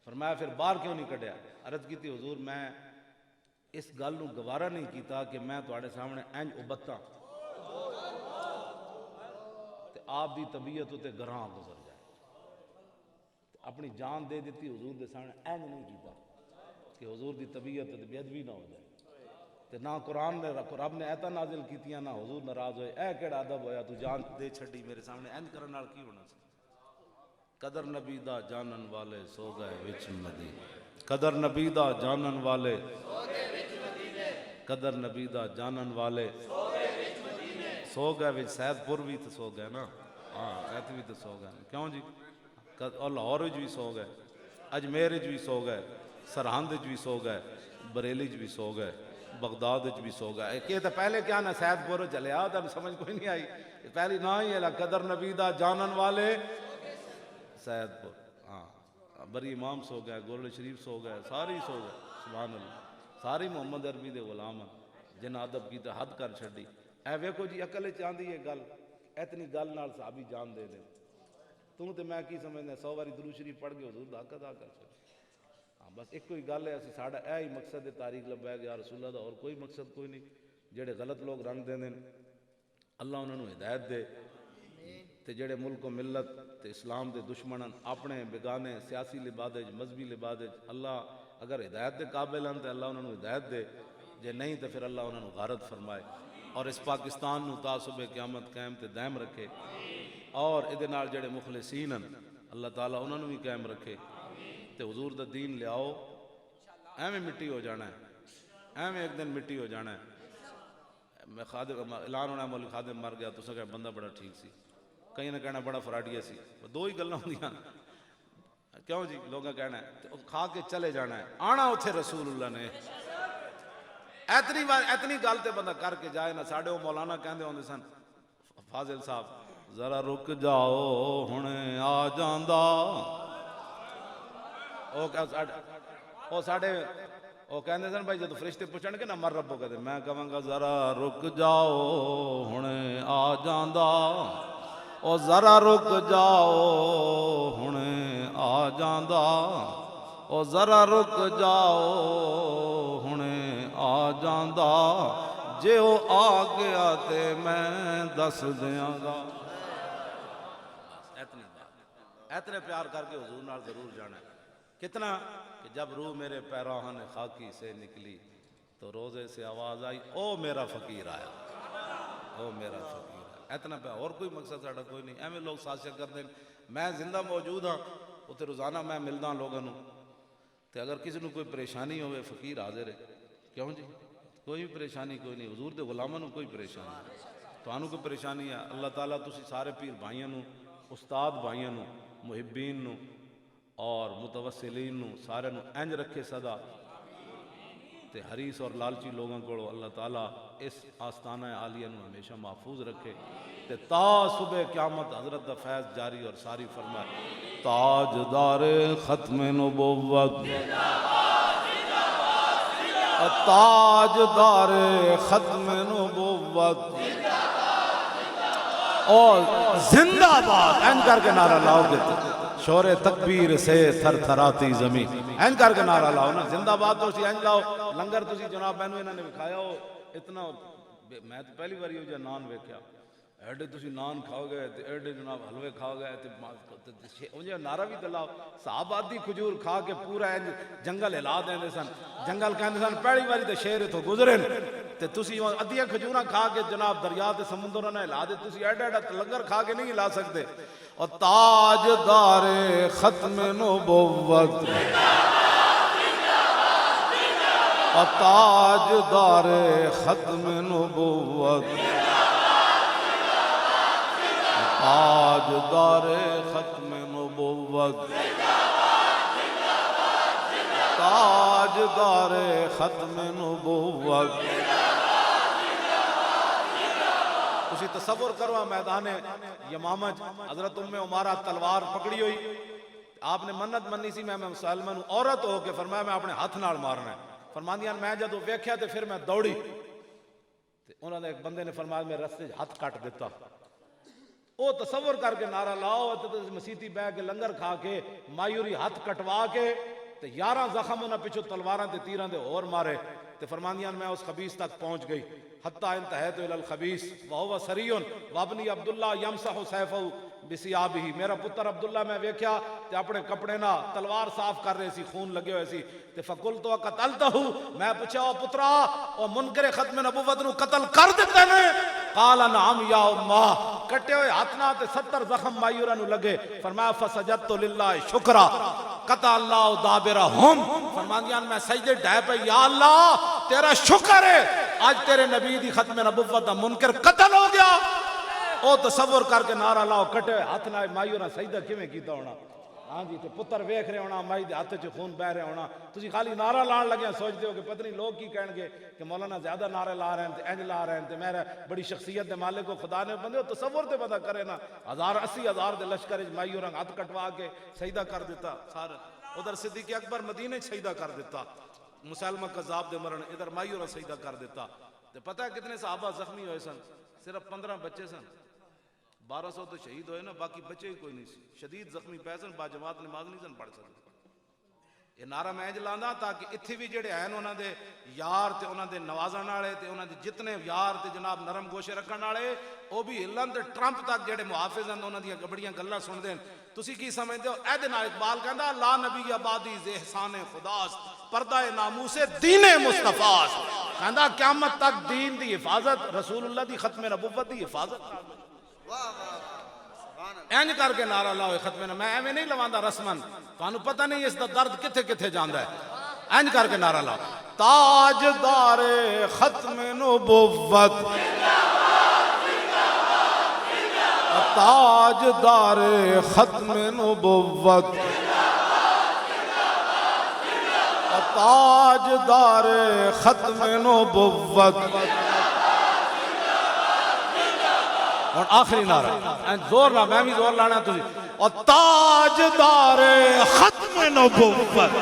فرمایا پھر باہر کیوں نہیں کڈیا؟ عرض کی تھی حضور میں اس گل نو گوارا نہیں کیتا کہ میں تواڈے سامنے انج ابتاں تے آپ دی طبیعت تے گراں گزر جائے، اپنی جان دے دیتی حضور دے سامنے انج نہیں کیتا کہ حضور دی طبیعت تے بے ادبی نہ ہو جائے۔ تے نہ قرآن نے رب نے ایتاں نازل کیتیاں، نہ حضور ناراض ہوئے۔ اے کیڑا ادب ہویا تو جان دے چھڈی میرے سامنے، انج کرن نال کی ہونا سی؟ قدر نبی دا جانن والے سو گئے وچ مدینے، قدر نبی دا جانن والے سو گئے وچ مدینے، قدر نبی دا جانن والے سو گئے وچ مدینے، سو گئے وچ سید پور بھی تو سو گئے نا، ہاں ایت بھی تو سو گئے، کیوں جی؟ اور لاہور وچ بھی سو گئے، اجمیر وچ بھی سو گئے، سرہند وچ بھی سو گئے، بریلی وچ بھی سو گئے، بغداد وچ بھی سو گئے۔ کہ تو پہلے کیا نا سید پور چلے آ تو سمجھ کوئی نہیں آئی، پہلی نہ ہی ہے قدر نبی دا جانن والے سید پور، ہاں بری امام سو گئے، گولڑ شریف سو گئے، ساری سو گئے، سبحان اللہ، ساری محمد عربی دے غلام ہیں جن ادب کی حد کر چھڈی۔ اے ویکھو جی عقل چاندی ہے گل، اتنی گل نال صحابی جان دے دے، توں تے میں کی سمجھنا 100 باری درود شریف پڑھ کے حضور دا حق ادا کر چھڈ۔ ہاں بس ایک کوئی گل ہے، اسی ساڈا اے ہی مقصد ہے تاریخ لبیک یا رسول اللہ دا، اور کوئی مقصد کوئی نہیں۔ جڑے غلط لوگ رنگ دے دیں اللہ انہوں نے ہدایت دے، تے جڑے ملک و ملت تے اسلام دے دشمنن اپنے بگانے سیاسی لبادج مذہبی لبادج، اللہ اگر ہدایت دے قابل ہیں تے اللہ انہوں نے ہدایت دے، جے نہیں تے پھر اللہ انہوں نے غارت فرمائے، اور اس پاکستان نو تا صبح قیامت قائم تے دائم رکھے، اور ادھے نال جڑے مخلصین ہیں اللہ تعالیٰ انہوں نے بھی قائم رکھے، تے حضور دا دین لے آؤ، ایویں مٹی ہو جانا ہے، ایویں ایک دن مٹی ہو جانا ہے۔ میں خادم اعلان ہونا مولی خادم مر گیا، تو سکے بندہ بڑا ٹھیک سی، کہیں نہ کہنا بڑا فراڈیا سی، دو ہی گلاں ہوندیاں، کیوں جی لوگاں کہنا ہے کھا کے چلے جانا ہے، آنا اتھے رسول اللہ نے اتنی گل تے بندہ کر کے جائے نا۔ ساڑھے وہ مولانا کہندے ہوندے سن فاضل صاحب، ذرا رک جاؤ ہنے آ جاندا، وہ ساڑھے وہ کہندے سن بھائی جب فرشتے پوچھن گے نا مر ربو کہتے، میں کہاں گا ذرا رک جاؤ ہنے آ جاندا، او ذرا رک جاؤ ہنے آ جاندا، او ذرا رک جاؤ ہنے آ جاندا، جے او آ گیا تے میں دس دیاں گا۔ اتنے پیار کر کے حضور نال ضرور جانا ہے۔ کتنا کہ جب روح میرے پیراہن خاکی سے نکلی تو روزے سے آواز آئی او میرا فقیر آیا، او میرا فقیر آیا۔ اتنا پہ اور کوئی مقصد ساڑھا کوئی نہیں۔ ایویں لوگ سازشیں کر دیں میں زندہ موجود ہاں، اتنے روزانہ میں ملدا لوگوں تے اگر کسی نے کوئی پریشانی ہوئے فقیر حاضر ہے، کیوں جی کوئی بھی پریشانی کوئی نہیں، حضور دے غلاموں نو کوئی پریشانی نہیں، تو انہوں کوئی پریشانی ہے اللہ تعالیٰ تسی سارے پیر بھائیاں نو، استاد بھائیاں نو، محبین نو اور متوسلین نو سارے نو انج رکھے صدا، تے حریص اور لالچی لوگوں کو اللہ تعالیٰ اس آستانہ عالیہ نو ہمیشہ محفوظ رکھے، تے تا صبح قیامت حضرت دا فیض جاری اور ساری فرمائے۔ تاجدار ختم نبوت، تاجدار ختم نبوت، اور زندہ باد این کر کے نعرہ لاؤ گے شور تکبیر سے تھر تھراتی زمین، این کر کے نعرہ لاؤ نا، زندہ باد تو این لاؤ۔ لنگر تسی جناب بہنوں انہوں نے بکھایا ہو اتنا، میں تو پہلی باری ہو جا نان ویکھیا، ایڈے تسی نان کھاؤ گئے تے ایڈے جناب حلوے کھاؤ گئے تے انجھے نعرہ بھی دلاؤ۔ صحابہ دی کھجور کھا کے پورا جنگل ہلا دیں سن، جنگل کہندے سن پہلی باری تے شیر تو گزرے تے تسی ادھیاں کھجوراں کھا کے جناب دریا تے سمندر نہ ہلا دے، تسی ایڈا ایڈا لنگر کھا کے نہیں ہلا سکتے۔ اور تاجدار ختم نبوت، اور تاجدار ختم نبوت، تاجدار ختم نبوت، تاجدار ختم نبوت۔ تسی تصور کرو میدان یمامہ حضرت ام عمارہ تلوار پکڑی ہوئی، آپ نے منت منی سی میں مسلمہ نوں عورت ہو کے فرمایا میں اپنے ہاتھ نال مارنا ہے، فرماندیاں میں جدوں ویکھیا تے پھر میں دوڑی تے انہوں نے ایک بندے نے فرمایا میرے رستے ہاتھ کٹ دیتا۔ او تصور کر کے نعرہ لاؤ تے مسیتی بہ کے لنگر کھا کے مایوری ہاتھ کٹوا کے تے 11 زخم انہاں پیچھے تلواراں تے تیراں دے اور مارے تے فرماندیاں میں اس خبیث تک پہنچ گئی، حتی انتہیت الی الخبیث وہو سری وابنی عبداللہ یمسح سیفہ بسیابہ، میرا پتر عبداللہ میں ویکھیا تے اپنے کپڑے نہ تلوار صاف کر رہے سی، خون لگے ہوئے سی تے فقلت قتلتہ، میں پوچھا او پترا او منکر ختم نبوت نو قتل کر دیتے نے؟ قال نعم یا امہ، کٹے ہوئے ہاتھ نہ تے 70 زخم مایورہ نو لگے، فرمایا فسجدت للہ شکرا قطع اللہ دابرہم، فرماندیاں میں سجدے ڈھائے پہ یا اللہ تیرا شکر ہے آج تیرے نبی دی ختم نبوت دا منکر قتل ہو گیا۔ او تصور کر کے نعرہ لاؤ کٹے ہوئے ہاتھ نہ مایورہ سجدہ کیویں کیتا ہونا؟ ہاں جی تے پتر ویکھ رہے ہونا مائی دے ہاتھ چ خون بہ رہے ہونا، تسی خالی نعرہ لان لگے سوچتے ہو کہ پتہ نہیں لوگ کی کہیں گے کہ مولانا زیادہ نعرے لا رہے ہیں تے انج لا رہے ہیں تے میرا بڑی شخصیت دے مالک کو خدا نے بندے تصور تے پتہ کرے نا 80,000 دے لشکر وچ مائی اور ہاتھ کٹوا کے سجدہ کر دیتا سارا، ادھر صدیق اکبر مدینے سجدہ کر دیتا، مسلمہ کذاب دے مرن ادھر مائی اور سجدہ کر دیتا تے پتہ ہے کتنے صحابہ زخمی ہوئے سن؟ صرف 15 بچے سن، 1200 تو شہید ہوئے نا، باقی بچے ہی کوئی نہیں سی، شدید زخمی پے سن، با جماعت نماز نہیں سن پڑھ سکتے۔ یہ نعرہ میں جلانا تاکہ اتھے بھی جڑے ہیں انہاں دے یار تے انہاں دے نوازن والے تے انہاں دے جتنے یار تے جناب نرم گوشے رکھن والے او بھی ہلن تے ٹرمپ تک جڑے محافظ ہیں انہاں دیاں بڑیاں گلاں سن دین۔ تسی کی سمجھدے ہو؟ اے دے نال اقبال کہندا لا نبی آبادی ز احسان خداس پردہ ناموس دین مصطفیٰ، کہندا قیامت تک دین دی حفاظت رسول اللہ دی ختم نبوت دی حفاظت۔ اینج کر کے نعرہ لاؤ ختم نبوت، میں ایویں نہیں لواندا رسمن، تانوں پتہ نہیں اس دا درد کتھے کتھے جاندا ہے، اینج کر کے نعرہ لاؤ تاجدار ختم نبوت، تاجدار ختم نبوت، تاجدار ختم نبوت۔ اور آخری نعرہ زور نہ میں بھی زور لانا تھی، اور تاجدار ختم نبوت۔